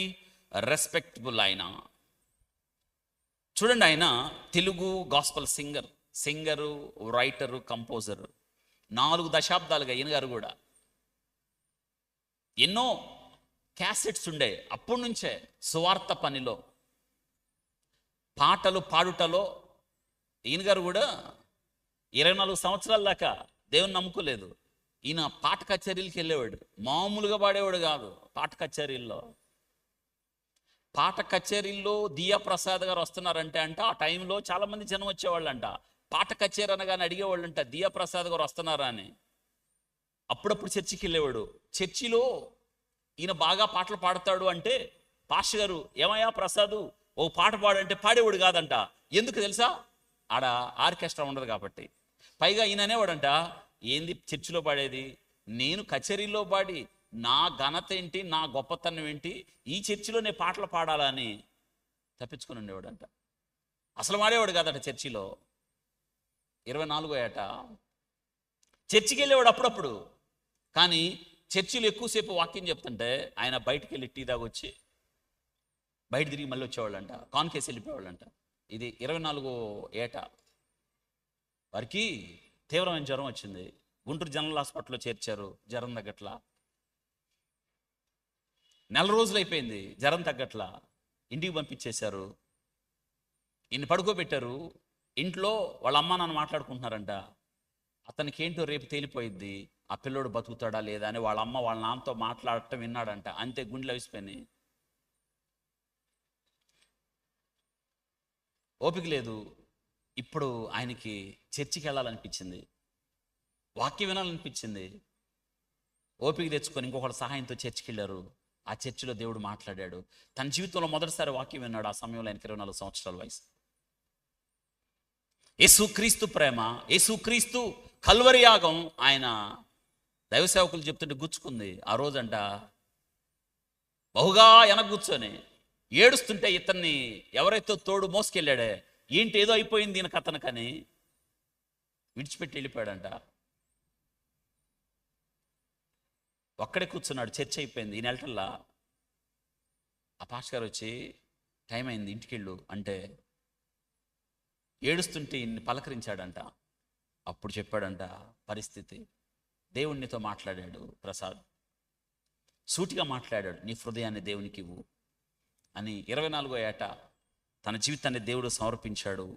రెస్పెక్టబుల్. ఆయన చూడండి, ఆయన Telugu gospel singer, writer, composer. 4 దశాబ్దాలుగా ఈయన గారు కూడా ఎన్నో క్యాసెట్స్ ఉండే. అప్పటి నుంచే సువార్త పనిలో, పాటలు పాడుటలో ఈయన గారు కూడా 24 సంవత్సరాల దాకా దేవుని నమ్ముకోలేదు. ఈయన పాట కచేరీలకి వెళ్ళేవాడు, మామూలుగా పాడేవాడు కాదు. పాట కచేరీల్లో దియా ప్రసాద్ గారు వస్తున్నారంటే ఆ టైంలో చాలామంది జనం వచ్చేవాళ్ళంట. పాట కచేరీ అనగానే అడిగేవాళ్ళంట, దియా ప్రసాద్ గారు వస్తున్నారా అని. అప్పుడప్పుడు చర్చికి వెళ్ళేవాడు. చర్చిలో ఈయన బాగా పాటలు పాడతాడు అంటే పాస్టర్ గారు, ఏమయ్యా ప్రసాదు ఓ పాట పాడంటే పాడేవాడు కాదంట. ఎందుకు తెలుసా? ఆడ ఆర్కెస్ట్రా ఉండదు కాబట్టి. పైగా ఈయన అనేవాడంట, ఏంది చర్చిలో పాడేది, నేను కచేరీలో పాడి నా ఘనత ఏంటి, నా గొప్పతనం ఏంటి, ఈ చర్చిలో నేను పాటలు పాడాలని తప్పించుకొని ఉండేవాడంట. అసలు పాడేవాడు కాదట చర్చిలో. 24వ ఏట చర్చికి వెళ్ళేవాడు అప్పుడప్పుడు. కానీ చర్చిలో ఎక్కువసేపు వాక్యం చెప్తుంటే ఆయన బయటికి వెళ్ళి టీ తాగొచ్చి బయట తిరిగి మళ్ళీ వచ్చేవాళ్ళంట, కాన్కేసి వెళ్ళిపోయేవాళ్ళంట. ఇది 24వ ఏట. వారికి తీవ్రమైన జ్వరం వచ్చింది. గుంటూరు జనరల్ హాస్పిటల్లో చేర్చారు. జ్వరం తగ్గట్లా. నెల రోజులు అయిపోయింది, జ్వరం తగ్గట్లా. ఇంటికి పంపించేశారు. ఇన్ని పడుకోబెట్టారు. ఇంట్లో వాళ్ళ అమ్మ నాన్న మాట్లాడుకుంటున్నారంట. అతనికి ఏంటో రేపు తేలిపోయిద్ది, ఆ పిల్లోడు బతుకుతాడా లేదా అని వాళ్ళ అమ్మ వాళ్ళ నాన్నతో మాట్లాడటం విన్నాడంట. అంతే, గుండెలు అవిసిపోయినాయి. ఓపిక లేదు. ఇప్పుడు ఆయనకి చర్చికి వెళ్ళాలనిపించింది, వాక్యం వినాలనిపించింది. ఓపిక తెచ్చుకొని ఇంకొకటి సహాయంతో చర్చికి వెళ్ళారు. ఆ చర్చిలో దేవుడు మాట్లాడాడు. తన జీవితంలో మొదటిసారి వాక్యం విన్నాడు. ఆ సమయంలో ఆయనకి 24 సంవత్సరాల వయసు. యేసుక్రీస్తు ప్రేమ, యేసుక్రీస్తు కల్వరి యాగం ఆయన దైవ సేవకులు చెప్తుంటే గుచ్చుకుంది. ఆ రోజంట బహుగా వెనక కూర్చొని ఏడుస్తుంటే ఇతన్ని ఎవరైతే తోడు మోసుకెళ్ళాడే, ఏంటి ఏదో అయిపోయింది ఈయనకు అతనికని విడిచిపెట్టి వెళ్ళిపోయాడంట. ఒక్కడే కూర్చున్నాడు. చర్చ అయిపోయింది. ఈయన వెళ్ళటల్లా. ఆ పాస్టర్ గారు వచ్చి, టైం అయింది ఇంటికి వెళ్ళు అంటే ఏడుస్తుంటే ఈయన్ని పలకరించాడంట. అప్పుడు చెప్పాడంట పరిస్థితి. దేవునితో మాట్లాడాడు ప్రసాద్, సూటిగా మాట్లాడాడు, నీ హృదయాన్ని దేవునికి ఇవ్వు అని. 24వ ఏట తన జీవితాన్ని దేవుడు సమర్పించాడు.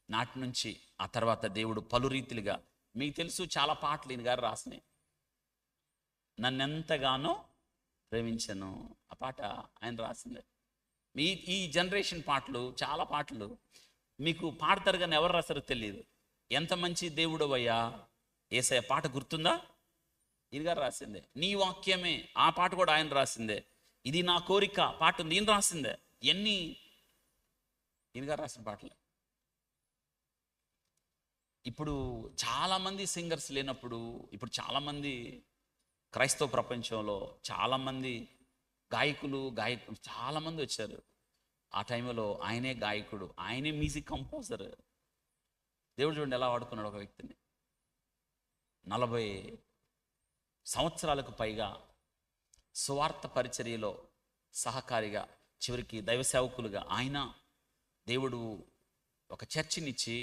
నాటి నుంచి ఆ తర్వాత దేవుడు పలు రీతిలుగా, మీకు తెలుసు చాలా పాటలు ఈయన గారు రాసినాయి. నన్నెంతగానో ప్రేమించను, ఆ పాట ఆయన రాసిందే. ఈ జనరేషన్ పాటలు, చాలా పాటలు మీకు పాడతారు కానీ ఎవరు రాస్తారో తెలియదు. ఎంత మంచి దేవుడు అయ్యా యేసయ్య పాట గుర్తుందా? ఈయన గారు రాసిందే. నీ వాక్యమే, ఆ పాట కూడా ఆయన రాసిందే. ఇది నా కోరిక పాట ఉంది, ఈయన రాసిందే. ఎన్ని ఈయన గారు రాసిన పాటలు. ఇప్పుడు చాలామంది సింగర్స్ లేనప్పుడు, ఇప్పుడు చాలామంది క్రైస్తవ ప్రపంచంలో చాలామంది గాయకులు చాలామంది వచ్చారు. ఆ టైంలో ఆయనే గాయకుడు, ఆయనే మ్యూజిక్ కంపోజర్. దేవుడు చూడండి ఎలా వాడుకున్నాడు ఒక వ్యక్తిని. 40 సంవత్సరాలకు పైగా సువార్త పరిచర్యలో సహకారిగా, చివరికి దైవ సేవకులుగా ఆయన దేవుడు ఒక చర్చినిచ్చి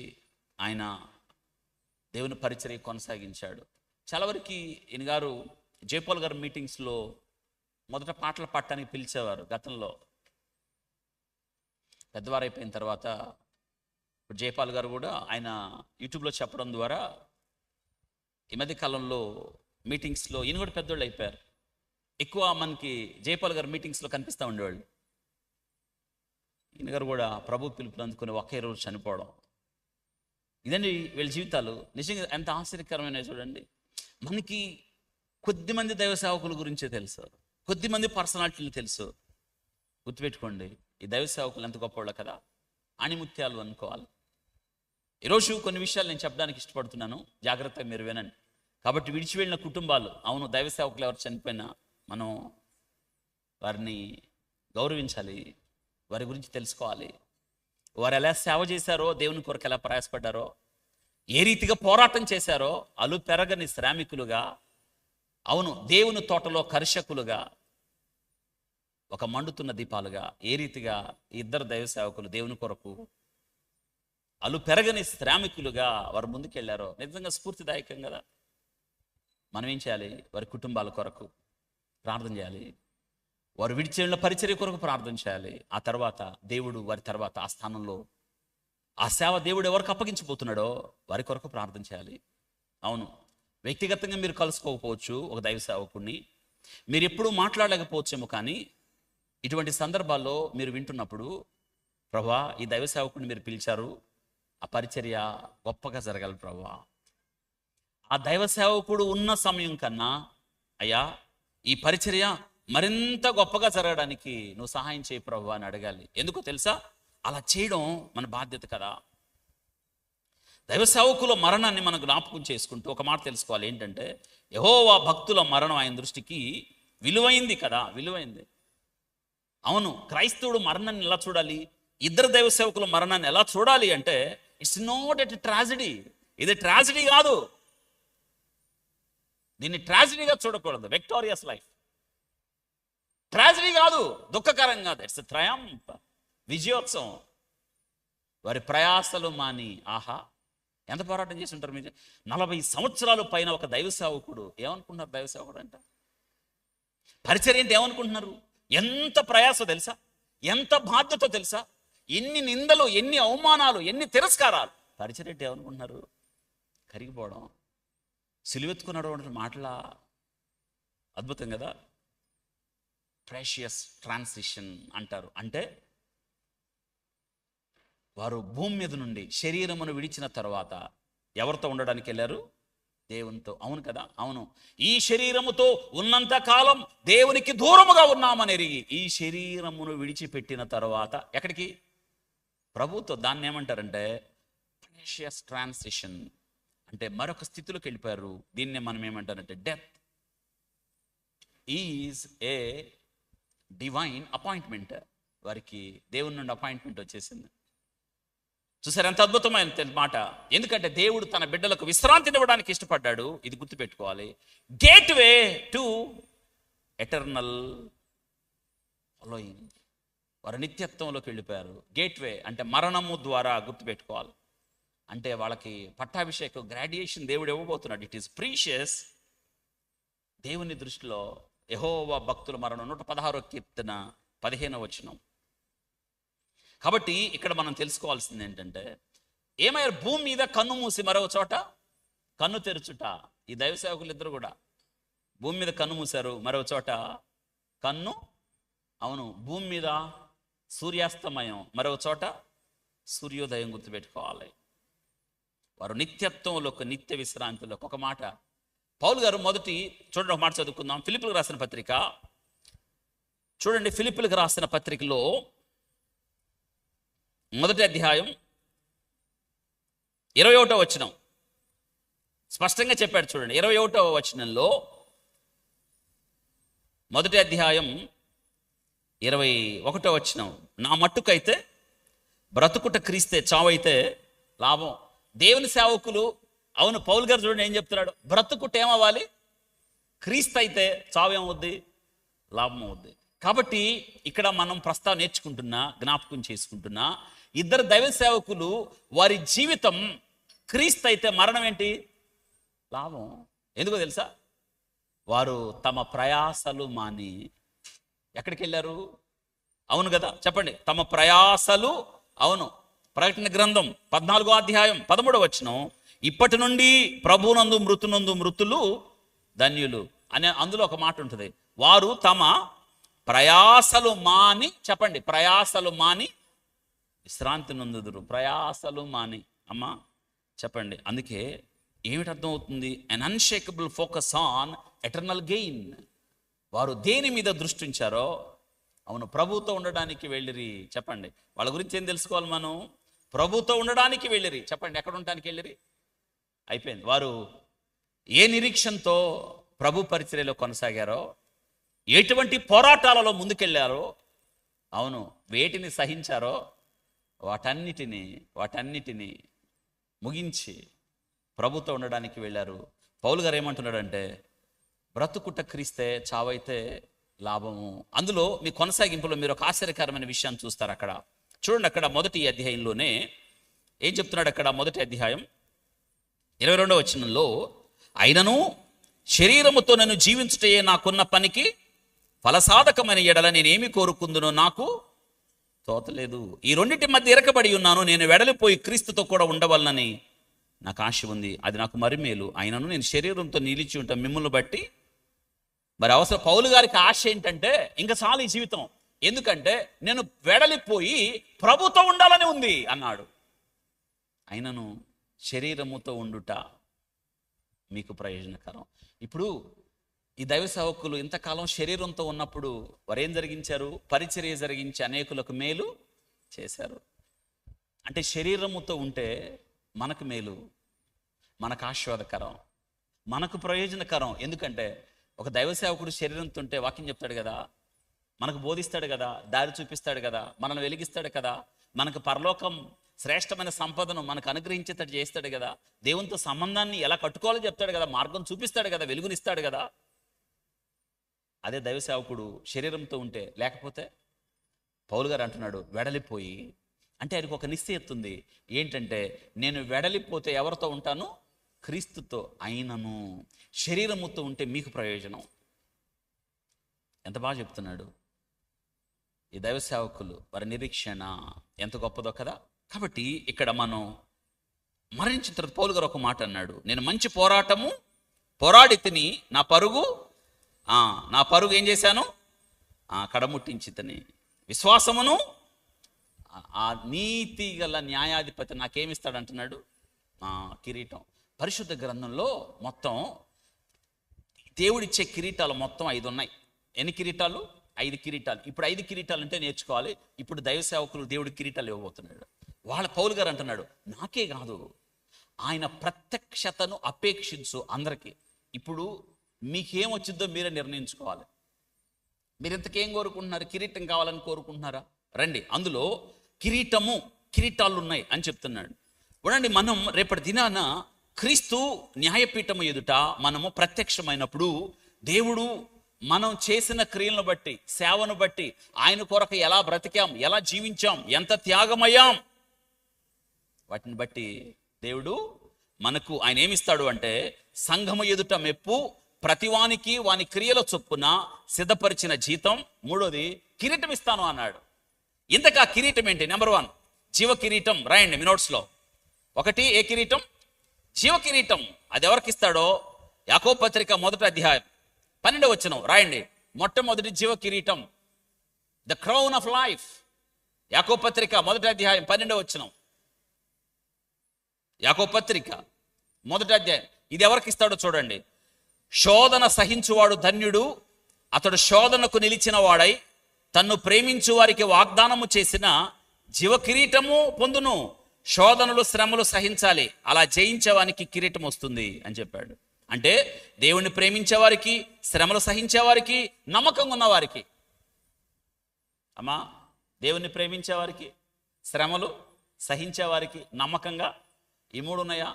ఆయన దేవుని పరిచర్య కొనసాగించాడు. చాలా వరకు ఈయన గారు జయపాల్ గారు మీటింగ్స్లో మొదట పాటలు పాడటానికి పిలిచేవారు గతంలో. పెద్దవారు అయిపోయిన తర్వాత ఇప్పుడు జయపాల్ గారు కూడా ఆయన యూట్యూబ్లో చెప్పడం ద్వారా ఈ మధ్య కాలంలో మీటింగ్స్లో ఈయన కూడా పెద్దోళ్ళు అయిపోయారు. ఎక్కువ మనకి జయపాల్ గారు మీటింగ్స్లో కనిపిస్తూ ఉండేవాళ్ళు. ఈయన గారు కూడా ప్రభు పిలుపుని అందుకుని ఒకే రోజు చనిపోవడం. ఇదండి వీళ్ళ జీవితాలు. నిజంగా ఎంత ఆశ్చర్యకరమైన చూడండి. మనకి కొద్దిమంది దైవ సేవకుల గురించే తెలుసు, కొద్దిమంది పర్సనాలిటీలు తెలుసు. గుర్తుపెట్టుకోండి, ఈ దైవ సేవకులు ఎంత గొప్పవాళ్ళు కదా, ఆణిముత్యాలు అనుకోవాలి. ఈరోజు కొన్ని విషయాలు నేను చెప్పడానికి ఇష్టపడుతున్నాను, జాగ్రత్తగా మీరు వినండి. కాబట్టి విడిచి వెళ్ళిన కుటుంబాలు, అవును దైవ సేవకులు ఎవరు చనిపోయినా మనం వారిని గౌరవించాలి, వారి గురించి తెలుసుకోవాలి. వారు ఎలా సేవ చేశారో, దేవుని కొరకు ఎలా ప్రయాసపడ్డారో, ఏ రీతిగా పోరాటం చేశారో, అలు పెరగని శ్రామికులుగా, అవును దేవుని తోటలో కర్షకులుగా, ఒక మండుతున్న దీపాలుగా, ఏ రీతిగా ఇద్దరు దైవ సేవకులు దేవుని కొరకు అలు పెరగని శ్రామికులుగా వారు ముందుకెళ్ళారో నిజంగా స్ఫూర్తిదాయకం కదా. మనం ఏం చేయాలి? వారి కుటుంబాల కొరకు ప్రార్థన చేయాలి, వారు విడిచేళ్ళ పరిచర్య కొరకు ప్రార్థన చేయాలి. ఆ తర్వాత దేవుడు వారి తర్వాత ఆ స్థానంలో ఆ సేవ దేవుడు ఎవరికి అప్పగించబోతున్నాడో వారి కొరకు ప్రార్థన చేయాలి. అవును, వ్యక్తిగతంగా మీరు కలుసుకోకపోవచ్చు ఒక దైవ సేవకుడిని, మీరు ఎప్పుడూ మాట్లాడలేకపోవచ్చేమో, కానీ ఇటువంటి సందర్భాల్లో మీరు వింటున్నప్పుడు, ప్రభువా ఈ దైవ సేవకుడిని మీరు పిలిచారు, ఆ పరిచర్య గొప్పగా జరగాలి ప్రభువా, ఆ దైవ సేవకుడు ఉన్న సమయం కన్నా అయ్యా ఈ పరిచర్య మరింత గొప్పగా జరగడానికి నువ్వు సహాయం చేయి ప్రభువా అని అడగాలి. ఎందుకో తెలుసా? అలా చేయడం మన బాధ్యత కదా. దైవ సేవకుల మరణాన్ని మనం జ్ఞాపకం చేసుకుంటూ ఒక మాట తెలుసుకోవాలి. ఏంటంటే, యెహోవా భక్తుల మరణం ఆయన దృష్టికి విలువైంది కదా, విలువైంది. అవును, క్రైస్తవుడు మరణాన్ని ఎలా చూడాలి, ఇద్దరు దైవ సేవకుల మరణాన్ని ఎలా చూడాలి అంటే, ఇట్స్ నాట్ ఎట్ ట్రాజడీ. ఇది ట్రాజడీ కాదు, దీన్ని ట్రాజడీగా చూడకూడదు. విక్టోరియస్ లైఫ్ ట్రాజడీ కాదు, దుఃఖకరం కాదు, ఇట్స్ ట్రయంఫ్, విజయోత్సవం. వారి ప్రయాసలు మాని, ఆహా ఎంత పోరాటం చేసి ఉంటారు మీరు. 40 సంవత్సరాలు పైన ఒక దైవ సేవకుడు ఏమనుకుంటున్నారు? దైవ సేవకుడు అంట పరిచర్య ఏంటి ఏమనుకుంటున్నారు? ఎంత ప్రయాస తెలుసా, ఎంత బాధ్యత తెలుసా, ఎన్ని నిందలు, ఎన్ని అవమానాలు, ఎన్ని తిరస్కారాలు. పరిచర్య ఏంటి ఏమనుకుంటున్నారు? కరిగిపోవడం, సిలువెత్తుకున్నాడు మాటలా. అద్భుతం కదా. ప్రెషియస్ ట్రాన్సిషన్ అంటారు. అంటే వారు భూమి మీద నుండి శరీరమును విడిచిన తర్వాత ఎవరితో ఉండడానికి వెళ్ళారు? దేవునితో. అవును కదా, అవును. ఈ శరీరముతో ఉన్నంత కాలం దేవునికి దూరముగా ఉన్నామని ఎరిగి ఈ శరీరమును విడిచిపెట్టిన తర్వాత ఎక్కడికి? ప్రభుతో. దాన్ని ఏమంటారంటే ప్రెషియస్ ట్రాన్సిషన్, అంటే మరొక స్థితిలోకి వెళ్ళిపోయారు. దీన్నే మనం ఏమంటారంటే death is a divine appointment. వారికి దేవుని నుండి అపాయింట్మెంట్ వచ్చేసింది. చూసారు ఎంత అద్భుతమైన మాట. ఎందుకంటే దేవుడు తన బిడ్డలకు విశ్రాంతినివ్వడానికి ఇష్టపడ్డాడు. ఇది గుర్తుపెట్టుకోవాలి. Gateway to eternal following. వారు నిత్యత్వంలోకి వెళ్ళిపోయారు. గేట్వే అంటే మరణము ద్వారా, గుర్తుపెట్టుకోవాలి. అంటే వాళ్ళకి పట్టాభిషేకం, గ్రాడ్యుయేషన్ దేవుడు ఇవ్వబోతున్నాడు. ఇట్ ఈస్ ప్రీషియస్ దేవుని దృష్టిలో. యెహోవా భక్తుల మరణం 116వ కీర్తన 15వ వచనం. కాబట్టి ఇక్కడ మనం తెలుసుకోవాల్సింది ఏంటంటే, ఏమయ్యారు? భూమి మీద కన్ను మూసి మరొక చోట కన్ను తెరుచుట. ఈ దైవ సేవకులు ఇద్దరు కూడా భూమి మీద కన్ను మూశారు, మరొక చోట కన్ను. అవును, భూమి మీద సూర్యాస్తమయం, మరొక చోట సూర్యోదయం. గుర్తుపెట్టుకోవాలి. వారు నిత్యత్వంలోకి, నిత్య విశ్రాంతిలోకి. ఒక మాట పౌలు గారు మొదటి చూడండి, ఒక మాట చదువుకుందాం. ఫిలిప్పులకు రాసిన పత్రిక చూడండి. ఫిలిప్పులకు రాసిన పత్రికలో మొదటి అధ్యాయం 21వ వచనం స్పష్టంగా చెప్పాడు. చూడండి 21వ వచనంలో, మొదటి అధ్యాయం 21వ వచనం, నా మట్టుకైతే బ్రతుకుట క్రీస్తే, చావైతే లాభం. దేవుని సేవకులు, అవును, పౌలు గారు చూడండి ఏం చెప్తున్నాడు. బ్రతుకుట ఏమవ్వాలి? క్రీస్తు అయితే చావేమవుద్ది? లాభం అవుద్ది. కాబట్టి ఇక్కడ మనం ప్రస్తావన నేర్చుకుంటున్నా, జ్ఞాపకం చేసుకుంటున్నా, ఇద్దరు దైవ సేవకులు వారి జీవితం క్రీస్తు అయితే మరణం ఏంటి? లాభం. ఎందుకో తెలుసా? వారు తమ ప్రయాసలు మాని ఎక్కడికి వెళ్ళారు? అవును కదా, చెప్పండి. తమ ప్రయాసలు, అవును, ప్రకటన గ్రంథం 14వ అధ్యాయం 13వ వచనం, ఇప్పటి నుండి ప్రభునందు మృతునందు మృతులు ధన్యులు అనే అందులో ఒక మాట ఉంటుంది. వారు తమ ప్రయాసలు మాని, చెప్పండి, ప్రయాసలు మాని విశ్రాంతి నొందుదురు. ప్రయాసలు మాని, అమ్మా చెప్పండి. అందుకే ఏమిటి అర్థం అవుతుంది? Un unshakeable focus on eternal gain. వారు దేని మీద దృష్టి ఉంచారో, అవును, ప్రభుతో ఉండడానికి వెళ్ళిరి. చెప్పండి, వాళ్ళ గురించి ఏం తెలుసుకోవాలి మనం? ప్రభుతో ఉండడానికి వెళ్ళిరి. చెప్పండి, ఎక్కడ ఉండడానికి వెళ్ళిరి? అయిపోయింది. వారు ఏ నిరీక్షణతో ప్రభు పరిచర్యలో కొనసాగారో, ఎటువంటి పోరాటాలలో ముందుకెళ్ళారో, అవును, వేటిని సహించారో వాటన్నిటినీ ముగించి ప్రభుతో ఉండడానికి వెళ్ళారు. పౌలు గారు ఏమంటున్నాడంటే, బ్రతుకుట క్రీస్తే, చావైతే లాభము. అందులో మీ కొనసాగింపులో మీరు ఒక ఆశ్చర్యకరమైన విషయాన్ని చూస్తారు. అక్కడ చూడండి, అక్కడ మొదటి అధ్యాయంలోనే ఏం చెప్తున్నాడు? అక్కడ మొదటి అధ్యాయం 22వ వచనంలో, అయినను శరీరముతో నన్ను జీవించుటయే నాకున్న పనికి ఫలసాధకమైన ఎడల నేనేమి కోరుకుందునో నాకు తోతలేదు. ఈ రెండింటి మధ్య ఇరకబడి ఉన్నాను. నేను వెడలిపోయి క్రీస్తుతో కూడా ఉండవలనని నాకు ఆశ ఉంది. అది నాకు మరి మేలు. అయినను నేను శరీరంతో నిలిచి ఉంటాను మిమ్మల్ని బట్టి. మరి అవసరం పౌలు గారికి ఆశ ఏంటంటే ఇంకా చాలు ఈ జీవితం, ఎందుకంటే నేను వెడలిపోయి ప్రభుతో ఉండాలని ఉంది అన్నాడు. అయినను శరీరముతో ఉండుట మీకు ప్రయోజనకరం. ఇప్పుడు ఈ దైవ సేవకులు ఇంతకాలం శరీరంతో ఉన్నప్పుడు వారు ఏం జరిగించారు? పరిచర్య జరిగించి అనేకులకు మేలు చేశారు. అంటే శరీరముతో ఉంటే మనకు మేలు, మనకు ఆశీర్వాదకరం, మనకు ప్రయోజనకరం. ఎందుకంటే ఒక దైవ సేవకుడు శరీరంతో ఉంటే వాక్యం చెప్తాడు కదా, మనకు బోధిస్తాడు కదా, దారి చూపిస్తాడు కదా, మనల్ని వెలిగిస్తాడు కదా, మనకు పరలోకం శ్రేష్టమైన సంపదను మనకు అనుగ్రహించేటట్టు చేస్తాడు కదా, దేవునితో సంబంధాన్ని ఎలా కట్టుకోవాలో చెప్తాడు కదా, మార్గం చూపిస్తాడు కదా, వెలుగునిస్తాడు కదా. అదే దైవ సేవకుడు శరీరంతో ఉంటే, లేకపోతే పౌలు గారు అంటున్నాడు వెడలిపోయి, అంటే ఆయనకు ఒక నిశ్చయత ఉంది. ఏంటంటే నేను వెడలిపోతే ఎవరితో ఉంటాను? క్రీస్తుతో. అయినను శరీరముతో ఉంటే మీకు ప్రయోజనం. ఎంత బాగా చెప్తున్నాడు ఈ దైవ సేవకులు. వారి నిరీక్షణ ఎంత గొప్పదో కదా. కాబట్టి ఇక్కడ మనం మరణించిన తర్వాత పౌలు గారు ఒక మాట అన్నాడు, నేను మంచి పోరాటము పోరాడి తిని నా పరుగు ఏం చేశాను? కడముట్టించి తిని విశ్వాసమును. ఆ నీతి గల న్యాయాధిపతి నాకేమిస్తాడు అంటున్నాడు? కిరీటం. పరిశుద్ధ గ్రంథంలో మొత్తం దేవుడిచ్చే కిరీటాలు మొత్తం 5 ఉన్నాయి. ఎన్ని కిరీటాలు? 5 కిరీటాలు. ఇప్పుడు 5 కిరీటాలు అంటే నేర్చుకోవాలి. ఇప్పుడు దైవ సేవకులు దేవుడి కిరీటాలు ఇవ్వబోతున్నాడు. వాళ్ళ పౌలు గారు అంటున్నాడు, నాకే కాదు, ఆయన ప్రత్యక్షతను అపేక్షించు అందరికీ. ఇప్పుడు మీకేమొచ్చిందో మీరే నిర్ణయించుకోవాలి. మీరు ఇంతకేం కోరుకుంటున్నారు? కిరీటం కావాలని కోరుకుంటున్నారా? రండి, అందులో కిరీటాలు ఉన్నాయి అని చెప్తున్నాడు. చూడండి, మనం రేపటి దినాన క్రీస్తు న్యాయపీఠము ఎదుట మనము ప్రత్యక్షమైనప్పుడు దేవుడు మనం చేసిన క్రియలను బట్టి, సేవను బట్టి, ఆయన కొరకు ఎలా బ్రతికాం, ఎలా జీవించాం, ఎంత త్యాగమయ్యాం, వాటిని బట్టి దేవుడు మనకు ఆయన ఏమిస్తాడు అంటే సంఘము ఎదుట మెప్పు, ప్రతివానికి వాని క్రియల చొప్పున సిద్ధపరిచిన జీతం, మూడోది కిరీటం ఇస్తాను అన్నాడు. ఇంతకా కిరీటం ఏంటి? నెంబర్ 1 జీవ కిరీటం. రాయండి మీ నోట్స్లో. 1 ఏ కిరీటం? జీవ కిరీటం. అది ఎవరికి ఇస్తాడో యాకోబు పత్రిక 1వ అధ్యాయం 12వ వచనం రాయండి. మొట్టమొదటి జీవ కిరీటం, ద క్రౌన్ ఆఫ్ లైఫ్. యాకోబు పత్రిక 1వ అధ్యాయం 12వ వచనం. యాకోబు పత్రిక 1వ అధ్యాయం. ఇది ఎవరికి ఇస్తాడో చూడండి. శోధన సహించువాడు ధన్యుడు, అతడు శోధనకు నిలిచిన వాడై తన్ను ప్రేమించు వారికి వాగ్దానము చేసిన జీవ కిరీటము పొందును. శోధనలు శ్రమలు సహించాలి, అలా జయించేవానికి కిరీటం వస్తుంది అని చెప్పాడు. అంటే దేవుణ్ణి ప్రేమించే వారికి, శ్రమలు సహించే వారికి, నమ్మకంగా ఉన్నవారికి. అమ్మా, దేవుణ్ణి ప్రేమించే వారికి, శ్రమలు సహించే వారికి, నమ్మకంగా ఈ 3 ఉన్నాయా?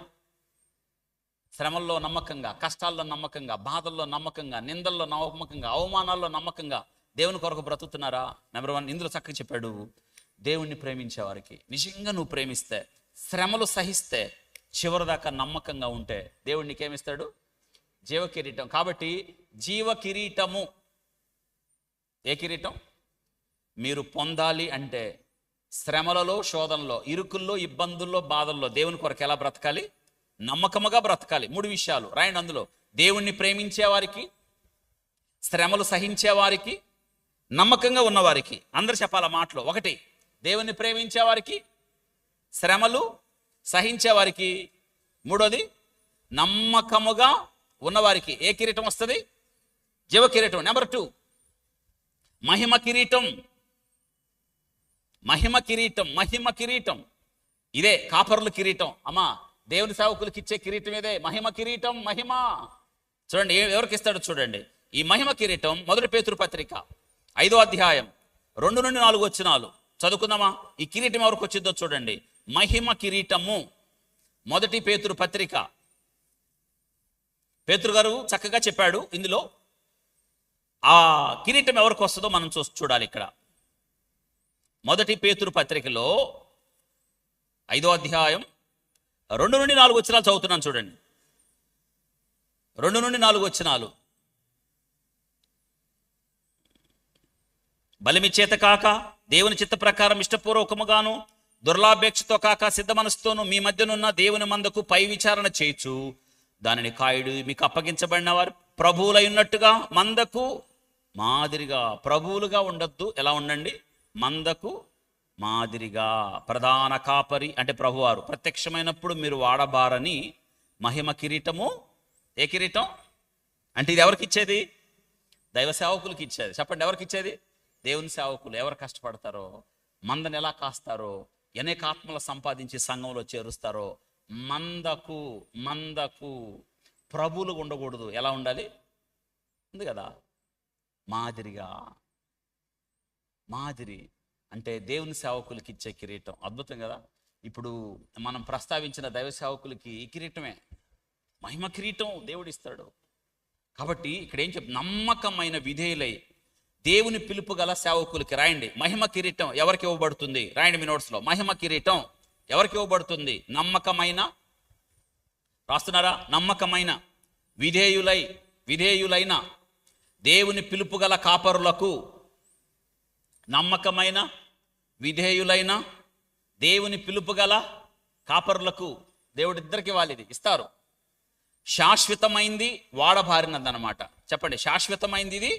శ్రమల్లో నమ్మకంగా, కష్టాల్లో నమ్మకంగా, బాధల్లో నమ్మకంగా, నిందల్లో నమ్మకంగా, అవమానాల్లో నమ్మకంగా దేవుని కొరకు బ్రతుకుతున్నారా? నెంబర్ 1 ఇందులో చక్కగా చెప్పాడు, దేవుణ్ణి ప్రేమించే వారికి. నిజంగా నువ్వు ప్రేమిస్తే, శ్రమలు సహిస్తే, చివరిదాకా నమ్మకంగా ఉంటే దేవుడు నీకేమిస్తాడు? జీవ కిరీటం. కాబట్టి జీవ కిరీటము. ఏ కిరీటం మీరు పొందాలి అంటే శ్రమలలో, శోధనలో, ఇరుకుల్లో, ఇబ్బందుల్లో, బాధల్లో దేవుని కొరకు ఎలా బ్రతకాలి? నమ్మకముగా బ్రతకాలి. 3 విషయాలు రాయండి అందులో. దేవుణ్ణి ప్రేమించే వారికి, శ్రమలు సహించే వారికి, నమ్మకంగా ఉన్నవారికి. అందరు చెప్పాల మాటలో. 1 దేవుణ్ణి ప్రేమించే వారికి, శ్రమలు సహించే వారికి, 3వది నమ్మకముగా ఉన్నవారికి. ఏ కిరీటం వస్తుంది? జీవ కిరీటం. నెంబర్ 2 మహిమ కిరీటం. మహిమ కిరీటం ఇదే కాపర్ల కిరీటం. అమ్మా, దేవుని సేవకులకి ఇచ్చే కిరీటం ఇదే, మహిమ కిరీటం. మహిమ చూడండి ఎవరికి ఇస్తాడో చూడండి. ఈ మహిమ కిరీటం 1 పేతురు పత్రిక 5వ అధ్యాయం 2 నుండి 4 వచనాలు చదువుకుందామా? ఈ కిరీటం ఎవరికి వచ్చిందో చూడండి. మహిమ కిరీటము. 1 పేతురు పత్రిక. పేతురు గారు చక్కగా చెప్పాడు ఇందులో. ఆ కిరీటం ఎవరికి వస్తుందో మనం చూడాలి ఇక్కడ. 1 పేతురు పత్రికలో 5వ అధ్యాయం 2 నుండి 4 వచనాలు చదువుతున్నాను చూడండి. 2 నుండి 4 వచనాలు. బలిమి చేత కాక దేవుని చిత్త ప్రకారం ఇష్టపూర్వకముగాను దుర్లాపేక్షతో కాక సిద్ధ మనసుతోను మీ మధ్యనున్న దేవుని మందకు పై విచారణ చేయొచ్చు. దానిని కాయుడు మీకు అప్పగించబడిన వారు ప్రభువులై ఉన్నట్టుగా మందకు మాదిరిగా. ప్రభువులుగా ఉండొద్దు, ఎలా ఉండండి? మందకు మాదిరిగా. ప్రధాన కాపరి అంటే ప్రభువారు ప్రత్యక్షమైనప్పుడు మీరు వాడబారని మహిమ కిరీటము. ఏ కిరీటం అంటే ఇది ఎవరికి ఇచ్చేది? దైవ సేవకులకి ఇచ్చేది. చెప్పండి, ఎవరికి ఇచ్చేది? దేవుని సేవకులు. ఎవరు కష్టపడతారో, మందని ఎలా కాస్తారో, అనేక ఆత్మలు సంపాదించి సంఘంలో చేరుస్తారో, మందకు ప్రభువులు ఉండకూడదు. ఎలా ఉండాలి? ఉంది కదా, మాదిరిగా. మాదిరి అంటే దేవుని సేవకులకి ఇచ్చే కిరీటం. అద్భుతం కదా. ఇప్పుడు మనం ప్రస్తావించిన దైవ సేవకులకి ఈ కిరీటమే, మహిమ కిరీటం దేవుడు ఇస్తాడు. కాబట్టి ఇక్కడ ఏం నమ్మకమైన విధేయులై దేవుని పిలుపు గల సేవకులకి రాయండి. మహిమ కిరీటం ఎవరికి ఇవ్వబడుతుంది? రాయండి మీ నోట్స్లో. మహిమ కిరీటం ఎవరికి ఇవ్వబడుతుంది? నమ్మకమైన, రాస్తున్నారా? నమ్మకమైన విధేయులైన దేవుని పిలుపు గల కాపరులకు. నమ్మకమైన విధేయులైన దేవుని పిలుపు గల కాపరులకు దేవుడు ఇద్దరికి వాళ్ళది ఇస్తారు. శాశ్వతమైంది, వాడబారినది అనమాట. చెప్పండి, శాశ్వతమైంది, ఇది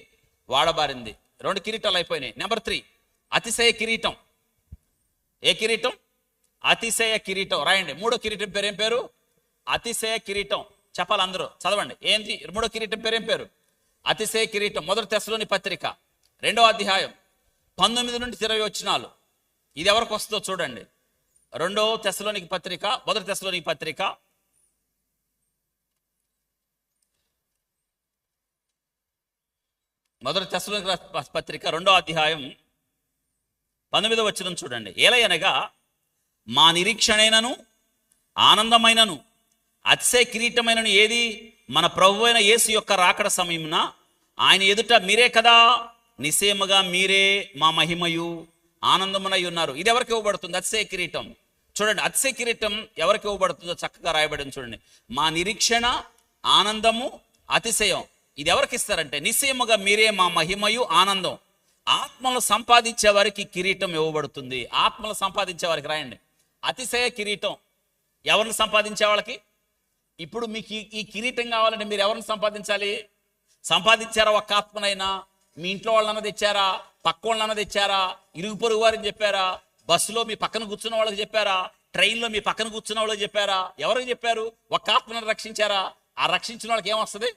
వాడబారింది. 2 కిరీటాలు అయిపోయినాయి. నెంబర్ 3 అతిశయ కిరీటం. ఏ కిరీటం? అతిశయ కిరీటం. రాయండి. 3వ కిరీటం పేరు ఏం పేరు? అతిశయ కిరీటం. చెప్పాలి అందరూ, చదవండి. ఏంటి 3వ కిరీటం పేరు? ఏం పేరు? అతిశయ కిరీటం. 1 తెస్సలోని పత్రిక 2వ అధ్యాయం 19 నుండి 20 వచనాలు. ఇది ఎవరికి వస్తుందో చూడండి. 2వ తెస్సలోని పత్రిక, 1 తెస్సలోని పత్రిక 1 తెస్సలోని పత్రిక 2వ అధ్యాయం 19వ వచనం చూడండి. ఏలయనగా మా నిరీక్షణైనను ఆనందమైనను అతిశయ కిరీటమైనను ఏది? మన ప్రభువైన యేసు యొక్క రాకడ సమయమున ఆయన ఎదుట మీరే కదా, నిశ్చయముగా మీరే మా మహిమయు ఆనందమునై ఉన్నారు. ఇది ఎవరికి ఇవ్వబడుతుంది? అతిశయ కిరీటం. చూడండి, అతిశయ కిరీటం ఎవరికి ఇవ్వబడుతుందో చక్కగా రాయబడింది చూడండి. మా నిరీక్షణ, ఆనందము, అతిశయం. ఇది ఎవరికి ఇస్తారంటే నిశ్చయముగా మీరే మా మహిమయు ఆనందం. ఆత్మలు సంపాదించే వారికి కిరీటం ఇవ్వబడుతుంది. ఆత్మలు సంపాదించే వారికి రాయండి. అతిశయ కిరీటం ఎవరిని సంపాదించే వాళ్ళకి? ఇప్పుడు మీకు ఈ కిరీటం కావాలంటే మీరు ఎవరిని సంపాదించాలి? సంపాదించారా? ఒక్క ఆత్మనైనా? మీ ఇంట్లో వాళ్ళన్న తెచ్చారా? పక్క వాళ్ళన్న తెచ్చారా? ఇరుగు పొరుగు వారిని చెప్పారా? బస్సులో మీ పక్కన కూర్చున్న వాళ్ళకి చెప్పారా? ట్రైన్లో మీ పక్కన కూర్చున్న వాళ్ళకి చెప్పారా? ఎవరికి చెప్పారు? ఒక్క ఆత్మను రక్షించారా? ఆ రక్షించిన వాళ్ళకి ఏమొస్తుంది?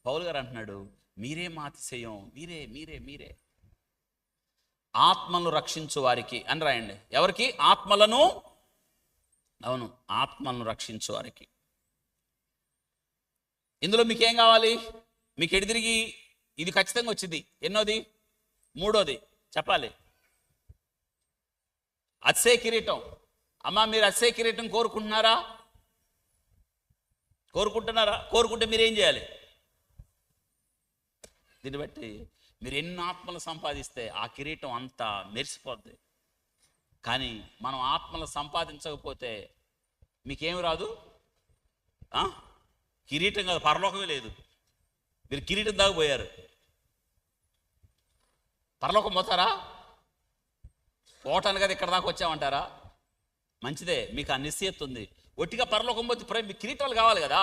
పౌలు గారు అంటున్నాడు, మీరే మా అతిశయం, మీరే మీరే మీరే ఆత్మలను రక్షించు వారికి అని రాయండి. ఎవరికి? ఆత్మలను. అవును, ఆత్మలను రక్షించు వారికి. ఇందులో మీకేం కావాలి? మీకు ఎడిదిరిగి ఇది ఖచ్చితంగా వచ్చింది. ఎన్నోది? 3వది చెప్పాలి. అతిశయ కిరీటం. అమ్మా, మీరు అతిశయ కిరీటం కోరుకుంటున్నారా? కోరుకుంటే మీరేం చేయాలి? దీన్ని బట్టి మీరు ఎన్ని ఆత్మలు సంపాదిస్తే ఆ కిరీటం అంతా మెరిసిపోద్ది. కానీ మనం ఆత్మలు సంపాదించకపోతే మీకేమి రాదు? కిరీటం కాదు, పరలోకమే లేదు. మీరు కిరీటం దాకా పోయారు. పరలోకం పోతారా? పోవటానికి కదా ఇక్కడ దాకా వచ్చామంటారా? మంచిదే, మీకు ఆ నిశ్చయత ఉంది. ఒట్టిగా పరలోకం పోతే మీకు కిరీటాలు కావాలి కదా.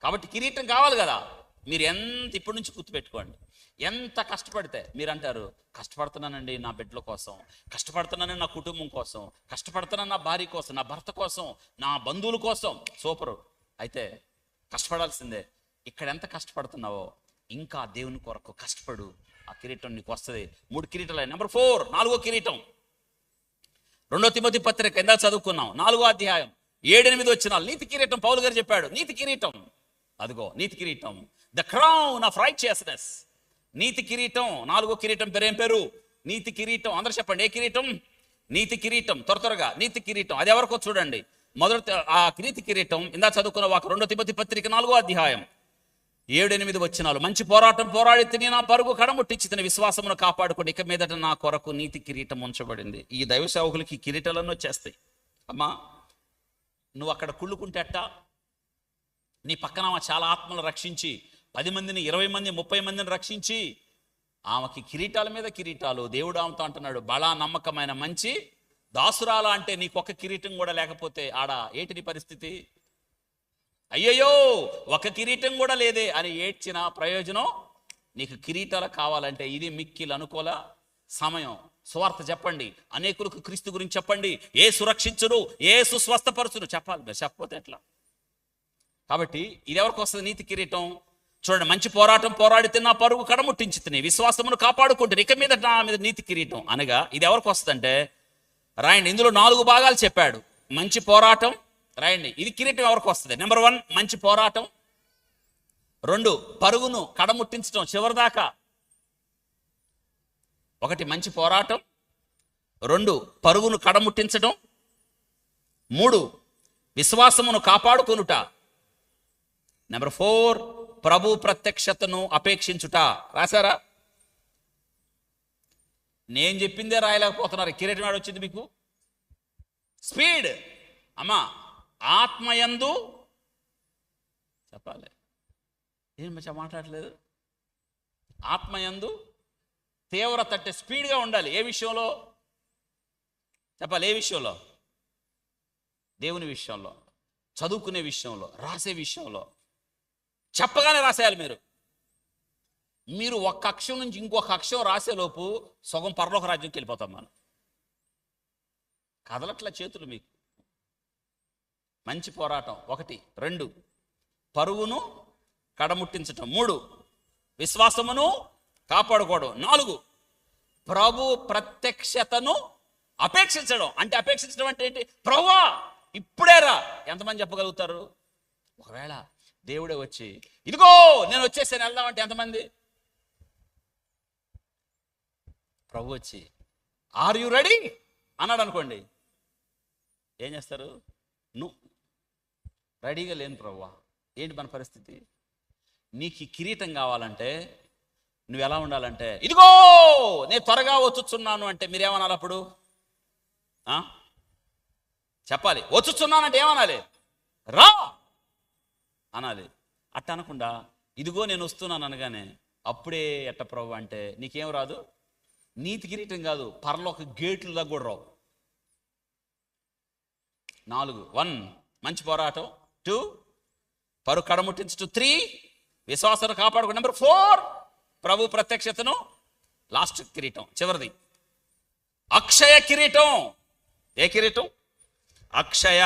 కాబట్టి కిరీటం కావాలి కదా. మీరు ఎంత ఇప్పటి నుంచి గుర్తుపెట్టుకోండి. ఎంత కష్టపడితే మీరు అంటారు, కష్టపడుతున్నానండి నా బిడ్డల కోసం, కష్టపడుతున్నానండి నా కుటుంబం కోసం, కష్టపడుతున్నాను నా భార్య కోసం, నా భర్త కోసం, నా బంధువుల కోసం. సూపరు. అయితే కష్టపడాల్సిందే. ఇక్కడ ఎంత కష్టపడుతున్నావో ఇంకా దేవుని కొరకు కష్టపడు. ఆ కిరీటం నీకు వస్తుంది. 3 కిరీటాలు. నెంబర్ 4 4వ కిరీటం. 2 తిమోతి పత్రిక కింద చదువుకున్నాం. 4వ అధ్యాయం 7-8 వచనాలు. నీతి కిరీటం పౌలు గారు చెప్పాడు. నీతి కిరీటం, అదిగో నీతి కిరీటం, ద క్రౌన్ ఆఫ్ రైచియస్నెస్. నీతి కిరీటం. 4వ కిరీటం పేరు ఏం పేరు? నీతి కిరీటం. అందరూ చెప్పండి, ఏ కిరీటం? నీతి కిరీటం. త్వరగా నీతి కిరీటం. అది ఎవరికో చూడండి. మొదటి ఆ నీతి కిరీటం ఇందా చదువుకున్న వాకు 2 తిమోతి పత్రిక 4వ అధ్యాయం 7-8 వచనాలు. మంచి పోరాటం పోరాడి తిని నా పరుగు కడముట్టించి తిని విశ్వాసమును కాపాడుకోండి. ఇక మీదట నా కొరకు నీతి కిరీటం ఉంచబడింది. ఈ దైవ సేవకులకి కిరీటాలన్నీ వచ్చేస్తాయి. అమ్మా, నువ్వు అక్కడ కుళ్ళుకుంటేట నీ పక్కన చాలా ఆత్మలు రక్షించి 10 మందిని, 20 మంది, 30 మందిని రక్షించి ఆమెకి కిరీటాల మీద కిరీటాలు. దేవుడు ఆమెతో అంటున్నాడు, బలా నమ్మకమైన మంచి దాసురాల. అంటే నీకొక కిరీటం కూడా లేకపోతే ఆడ ఏంటి నీ పరిస్థితి? అయ్యయ్యో ఒక కిరీటం కూడా లేదే అని ఏడ్చిన ప్రయోజనం. నీకు కిరీటాలు కావాలంటే ఇది మిక్కిలు అనుకూల సమయం. సువార్త చెప్పండి, అనేకులకు క్రీస్తు గురించి చెప్పండి. ఏ సురక్షించును, ఏ సుస్వస్థపరచును చెప్పాలి. మీరు చెప్పకపోతే ఎట్లా? కాబట్టి ఇది ఎవరికి వస్తుంది? నీతి కిరీటం. చూడండి, మంచి పోరాటం పోరాడితే నా పరుగు కడముట్టించి తిని విశ్వాసమును కాపాడుకుంటుంది, ఇక మీద నా మీద నీతి కిరీటం అనగా ఇది ఎవరికి వస్తుందంటే, రాయండి, ఇందులో 4 భాగాలు చెప్పాడు. మంచి పోరాటం, రాయండి, ఇది కిరీటం ఎవరికి వస్తుంది? నెంబర్ 1 మంచి పోరాటం, 2 పరుగును కడముట్టించడం చివరిదాకా. 1 మంచి పోరాటం, 2 పరుగును కడముట్టించడం, 3 విశ్వాసమును కాపాడుకొనుట, నెంబర్ 4 ప్రభు ప్రత్యక్షతను అపేక్షించుట. రాశారా? నేను చెప్పిందే రాయలేకపోతున్నారు. కిరీటం ఏడ వచ్చింది మీకు? స్పీడ్. అమ్మా, ఆత్మయందు చెప్పాలి. ఏం మంచిగా మాట్లాడలేదు. ఆత్మయందు తీవ్రత అంటే స్పీడ్గా ఉండాలి. ఏ విషయంలో చెప్పాలి? ఏ విషయంలో? దేవుని విషయంలో, చదువుకునే విషయంలో, రాసే విషయంలో. చెప్పగానే రాసేయాలి. మీరు ఒక్క అక్షరం నుంచి ఇంకొక అక్షరం రాసేలోపు సగం పరలోక రాజ్యంకి వెళ్ళిపోతాం మనం. కదలట్ల చేతులు మీకు. మంచి పోరాటం 1, 2 పరుగును కడముట్టించటం, 3 విశ్వాసమును కాపాడుకోవడం, 4 ప్రభు ప్రత్యక్షతను అపేక్షించడం. అంటే అపేక్షించడం అంటే ఏంటి? ప్రభువా ఇప్పుడే రా. ఎంతమంది చెప్పగలుగుతారు? ఒకవేళ దేవుడే వచ్చి ఇదిగో నేను వచ్చేసాను వెళ్దామంటే ఎంతమంది? ప్రభు వచ్చి ఆర్ యు రెడీ అన్నాడు అనుకోండి, ఏం చేస్తారు? నువ్వు రెడీగా లేను ప్రభువా. ఏంటి మన పరిస్థితి? నీకు కిరీటం కావాలంటే నువ్వు ఎలా ఉండాలంటే, ఇదిగో నేను త్వరగా వచ్చుచున్నాను అంటే మీరేమనాలి అప్పుడు? చెప్పాలి. వచ్చుచున్నానంటే ఏమనాలి? రా అనాలి. అట్ట అనకుండా ఇదిగో నేను వస్తున్నాను అనగానే అప్పుడే ఎట్ట ప్రభు అంటే నీకేం రాదు? నీతి కిరీటం కాదు, పరలోక గేట్లు దగ్గర కూడా రావు. 4 1 మంచి పోరాటం, 2 పరుగు కడముట్టించు, 3 విశ్వాసాన్ని కాపాడుకో, నెంబర్ 4 ప్రభు ప్రత్యక్షతను, లాస్ట్ కిరీటం చివరిది అక్షయ కిరీటం. ఏ కిరీటం? అక్షయ.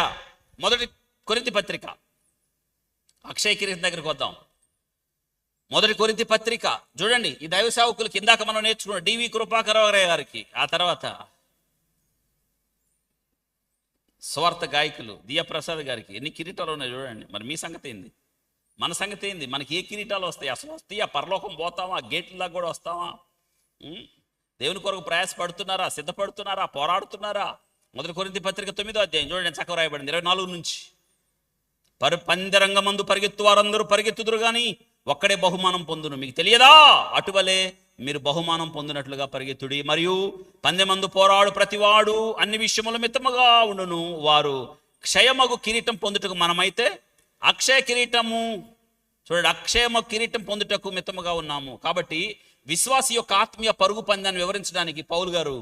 1 కొరింథీ పత్రిక అక్షయ కిరీటం దగ్గరికి వద్దాం. 1 కొరింథీ పత్రిక చూడండి. ఈ దైవ సేవకులకి ఇందాక మనం నేర్చుకున్నాం, డివి కృపాకరవరయ్య గారికి, ఆ తర్వాత స్వార్థ గాయకులు దియప్రసాద్ గారికి ఎన్ని కిరీటాలు ఉన్నాయి చూడండి. మరి మీ సంగతి ఏంది? మన సంగతి ఏంది? మనకి ఏ కిరీటాలు వస్తాయి? అసలు వస్తాయా? పరలోకం పోతామా? గేట్ల కూడా వస్తామా? దేవుని కొరకు ప్రయాసపడుతున్నారా? సిద్ధపడుతున్నారా? పోరాడుతున్నారా? 1 కొరింథీ పత్రిక 9వ అధ్యాయం చూడండి, చక్కగా రాయబడింది 24 నుంచి. పందెరంగమందు పరిగెత్తు వారందరూ పరిగెత్తుదురు కానీ ఒక్కడే బహుమానం పొందును, మీకు తెలియదా? అటువలే మీరు బహుమానం పొందినట్లుగా పరిగెత్తుడి. మరియు పందెమందు పోరాడు ప్రతివాడు అన్ని విషయముల మితముగా ఉండును. వారు క్షయమగు కిరీటం పొందుటకు, మనమైతే అక్షయ కిరీటము. చూడండి, అక్షయమగు కిరీటం పొందుటకు మితముగా ఉన్నాము. కాబట్టి విశ్వాసి యొక్క ఆత్మీయ పరుగు పందాన్ని వివరించడానికి పౌలు గారు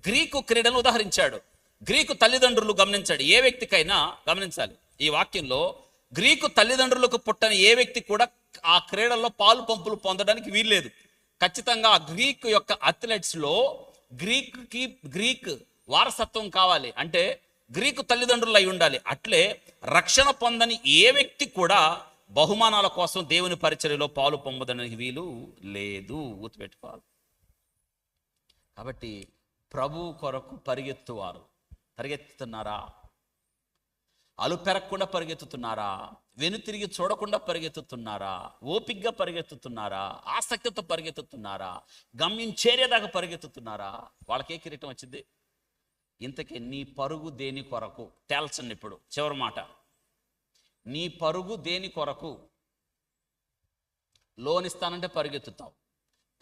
గ్రీకు క్రీడను ఉదాహరించాడు. గ్రీకు తల్లిదండ్రులు గమనించాడు. ఏ వ్యక్తికైనా గమనించాలి ఈ వాక్యంలో, గ్రీకు తల్లిదండ్రులకు పుట్టని ఏ వ్యక్తి కూడా ఆ క్రీడల్లో పాలు పంపులు పొందడానికి వీల్లేదు. ఖచ్చితంగా ఆ గ్రీక్ యొక్క అథ్లెట్స్లో గ్రీక్ వారసత్వం కావాలి, అంటే గ్రీకు తల్లిదండ్రులు అయి ఉండాలి. అట్లే రక్షణ పొందని ఏ వ్యక్తి కూడా బహుమానాల కోసం దేవుని పరిచర్యలో పాలు పొందడానికి వీలు లేదు. గుర్తుపెట్టుకోవాలి. కాబట్టి ప్రభు కొరకు పరిగెత్తుతున్నారా? అలుపెరగకుండా పరిగెత్తుతున్నారా? వెనుతిరిగి చూడకుండా పరిగెత్తుతున్నారా? ఓపిగ్గా పరిగెత్తుతున్నారా? ఆసక్తితో పరిగెత్తుతున్నారా? గమ్యం చేరేదాకా పరిగెత్తుతున్నారా? వాళ్ళకే కిరీటం వచ్చింది. ఇంతకీ నీ పరుగు దేని కొరకు తేల్చండి. ఇప్పుడు చివరి మాట, నీ పరుగు దేని కొరకు? లోన్ ఇస్తానంటే పరిగెత్తుతావు,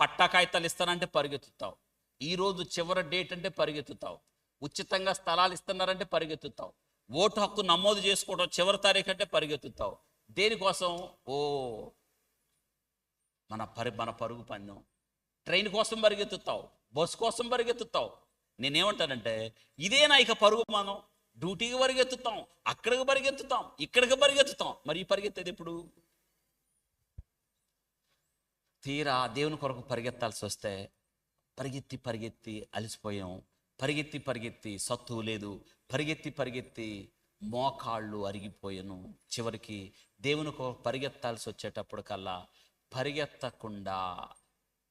పట్టా కాగితాలు ఇస్తానంటే పరిగెత్తుతావు, ఈరోజు చివరి డేట్ అంటే పరిగెత్తుతావు, ఉచితంగా స్థలాలు ఇస్తున్నారంటే పరిగెత్తుతావు, ఓటు హక్కు నమోదు చేసుకోవడం చివరి తారీఖు అంటే పరిగెత్తుతావు. దేనికోసం? మన పరుగు పందెం ట్రైన్ కోసం పరిగెత్తుతావు, బస్సు కోసం పరిగెత్తుతావు. నేనేమంటానంటే ఇదేనా ఇక పరుగు మనం? డ్యూటీకి పరిగెత్తుతాం, అక్కడికి పరిగెత్తుతాం, ఇక్కడికి పరిగెత్తుతాం. మరి ఈ పరిగెత్తేది ఎప్పుడు? తీరా దేవుని కొరకు పరిగెత్తాల్సి వస్తే పరిగెత్తి పరిగెత్తి అలసిపోయాం, పరిగెత్తి పరిగెత్తి సత్తువు లేదు, పరిగెత్తి పరిగెత్తి మోకాళ్ళు అరిగిపోయాను. చివరికి దేవుని కొరకు పరిగెత్తాల్సి వచ్చేటప్పటికల్లా పరిగెత్తకుండా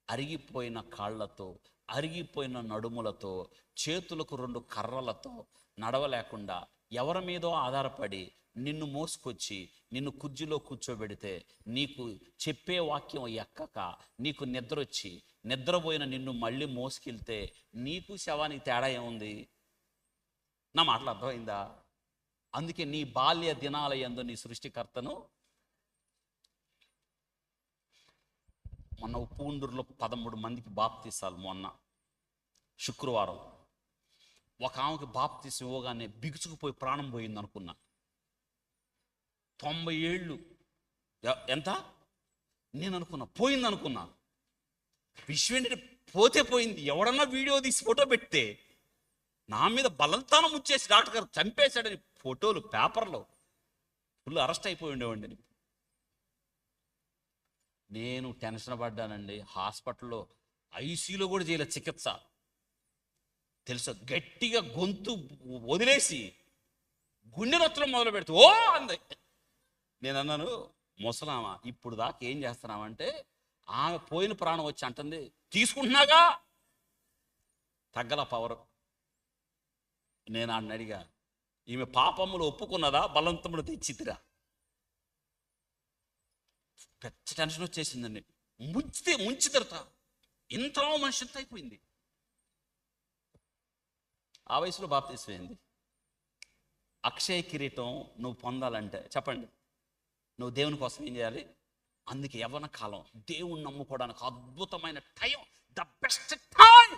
అరిగిపోయిన కాళ్ళతో, అరిగిపోయిన నడుములతో, చేతులకు 2 కర్రలతో నడవలేకుండా ఎవరి మీదో ఆధారపడి నిన్ను మోసుకొచ్చి నిన్ను కుర్చీలో కూర్చోబెడితే నీకు చెప్పే వాక్యం ఎక్కక నీకు నిద్ర వచ్చి నిద్రపోయిన నిన్ను మళ్ళీ మోసుకెళ్తే నీకు శవానికి తేడా ఏముంది? నా మాటలు అర్థమైందా? అందుకే నీ బాల్య దినాల యందు నీ సృష్టికర్తను. మొన్న ఉప్పుగుండూరులో 13 మందికి బాప్తీసాలు. మొన్న శుక్రవారం ఒక ఆమెకి బాప్తీసం ఇవ్వగానే బిగుచుకుపోయి ప్రాణం పోయింది అనుకున్నా. 90 ఏళ్ళు ఎంత నేను అనుకున్నా, పోయింది అనుకున్నా. విషయం ఏంటంటే పోతే పోయింది. ఎవడన్నా వీడియో తీసి ఫోటో పెడితే నా మీద బలంతానం వచ్చేసి డాక్టర్ గారు చంపేశాడని ఫోటోలు పేపర్లో ఫుల్ అరెస్ట్ అయిపోయి ఉండేవాడిని. నేను టెన్షన్ పడ్డానండి. హాస్పిటల్లో ఐసీయూలో కూడా చేయలేదు చికిత్స. తెలుసా, గట్టిగా గొంతు వదిలేసి గుండె నొత్తడం మొదలు పెడితే ఓ అంది. నేను అన్నాను, ముసలామా ఇప్పుడు దాకా ఏం చేస్తున్నామంటే ఆమె పోయిన ప్రాణం వచ్చి అంటుంది తీసుకుంటున్నాగా, తగ్గల పవర్. నేను ఆడిని అడిగా, ఈమె పాపములు ఒప్పుకున్నదా, బలవంతములు తెచ్చితిరా? పెద్ద టెన్షన్ వచ్చేసిందండి. ముంచి తిడతా ఇంతలో మనిషి ఎంత అయిపోయింది. ఆ వయసులో బాప్తీసమైంది. అక్షయ కిరీటం నువ్వు పొందాలంటే చెప్పండి, నువ్వు దేవుని కోసం ఏం చేయాలి? అందుకే యవ్వన కాలం దేవుణ్ణి నమ్ముకోవడానికి అద్భుతమైన time, the best time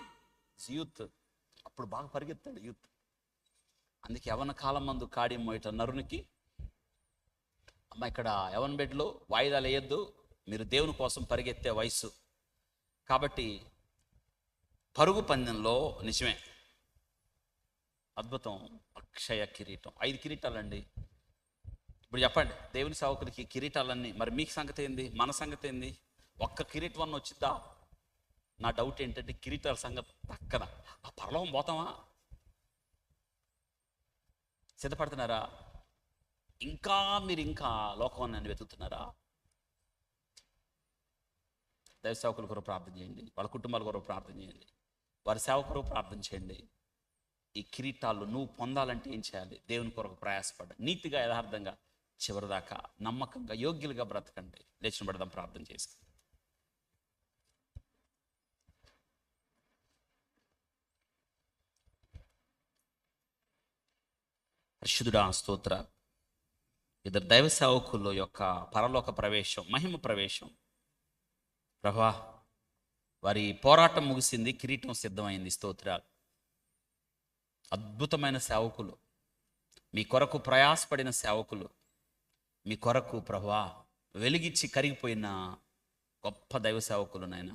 youth. అప్పుడు బాగా పరిగెత్తాడు యూత్. అందుకే యవ్వన కాలం మందు కాడి మోయట నరునికి. అమ్మ ఇక్కడ యవ్వన బెడ్లో వాయిదాలు వేయొద్దు, మీరు దేవుని కోసం పరిగెత్తే వయసు. కాబట్టి పరుగు పందెంలో నిజమే అద్భుతం. అక్షయ కిరీటం 5 కిరీటాలండి. ఇప్పుడు చెప్పండి, దేవుని సేవకులకి కిరీటాలన్నీ. మరి మీకు సంగతి ఏంది, మన సంగతి ఏంది? ఒక్క కిరీటం అన్న వచ్చిద్దా? నా డౌట్ ఏంటంటే కిరీటాల సంగతి పక్కన ఆ పరలోకం పోతామా? సిద్ధపడుతున్నారా? మీరు ఇంకా లోకాన్ని వెతుకుతున్నారా? దైవ సేవకుల కొరకు ప్రార్థన చేయండి, వాళ్ళ కుటుంబాల కొరకు ప్రార్థన చేయండి, వారి సేవ కొరకు ప్రార్థన చేయండి. ఈ కిరీటాలు నువ్వు పొందాలంటే ఏం చేయాలి? దేవుని కొరకు ప్రయాసపడ, నీతిగా యథార్థంగా చివరిదాకా నమ్మకంగా యోగ్యులుగా బ్రతకండి. లేచిన పడదాం, ప్రార్థన చేసి. పరిశుద్ధుడా స్తోత్ర. ఇద్దరు దైవ సేవకుల యొక్క పరలోక ప్రవేశం, మహిమ ప్రవేశం ప్రభా, వారి పోరాటం ముగిసింది, కిరీటం సిద్ధమైంది. స్తోత్రాలు. అద్భుతమైన సేవకులు, మీ కొరకు ప్రయాసపడిన సేవకులు, మీ కొరకు ప్రభువా వెలిగించి కరిగిపోయిన గొప్ప దైవ సేవకులు నాయన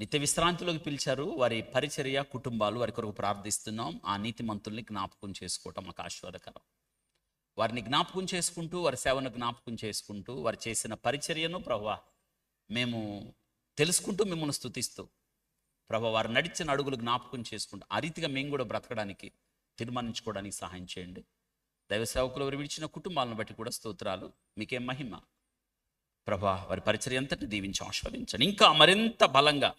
నిత్య విశ్రాంతిలోకి పిలిచారు. వారి పరిచర్య, కుటుంబాలు, వారి కొరకు ప్రార్థిస్తున్నాం. ఆ నీతిమంతుల్ని జ్ఞాపకం చేసుకోవటం మాకు ఆశీర్వాదకరం. వారిని జ్ఞాపకం చేసుకుంటూ, వారి సేవను జ్ఞాపకం చేసుకుంటూ, వారు చేసిన పరిచర్యను ప్రభువా మేము తెలుసుకుంటూ మిమ్మల్ని స్తుతిస్తూ ప్రభువా వారు నడిచిన అడుగులు జ్ఞాపకం చేసుకుంటూ ఆ రీతిగా మేము కూడా బ్రతకడానికి, తీర్మానించుకోవడానికి సహాయం చేయండి. దైవ సేవకులు వారు విడిచిన కుటుంబాలను బట్టి కూడా స్తోత్రాలు. మీకేం మహిమ ప్రభా. వారి పరిచర్య అంతటి దీవించి ఆస్వాదించండి. ఇంకా మరింత బలంగా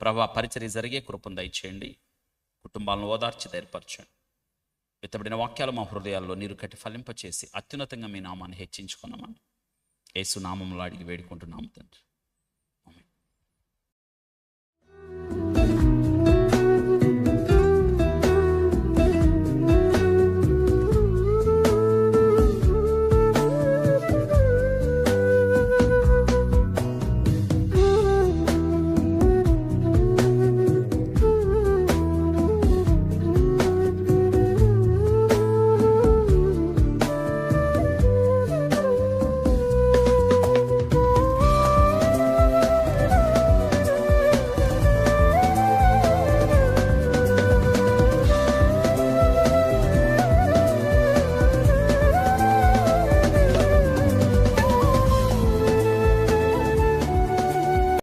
ప్రభా పరిచర్య జరిగే కృపను దయచేయండి. కుటుంబాలను ఓదార్చి ధైర్యపరచండి. ఎత్తబడిన వాక్యాలు మా హృదయాల్లో నీరు కట్టి ఫలింపచేసి అత్యున్నతంగా మీ నామాన్ని హెచ్చించుకున్నామని యేసు నామములో అడిగి వేడుకుంటున్నాము తండ్రి.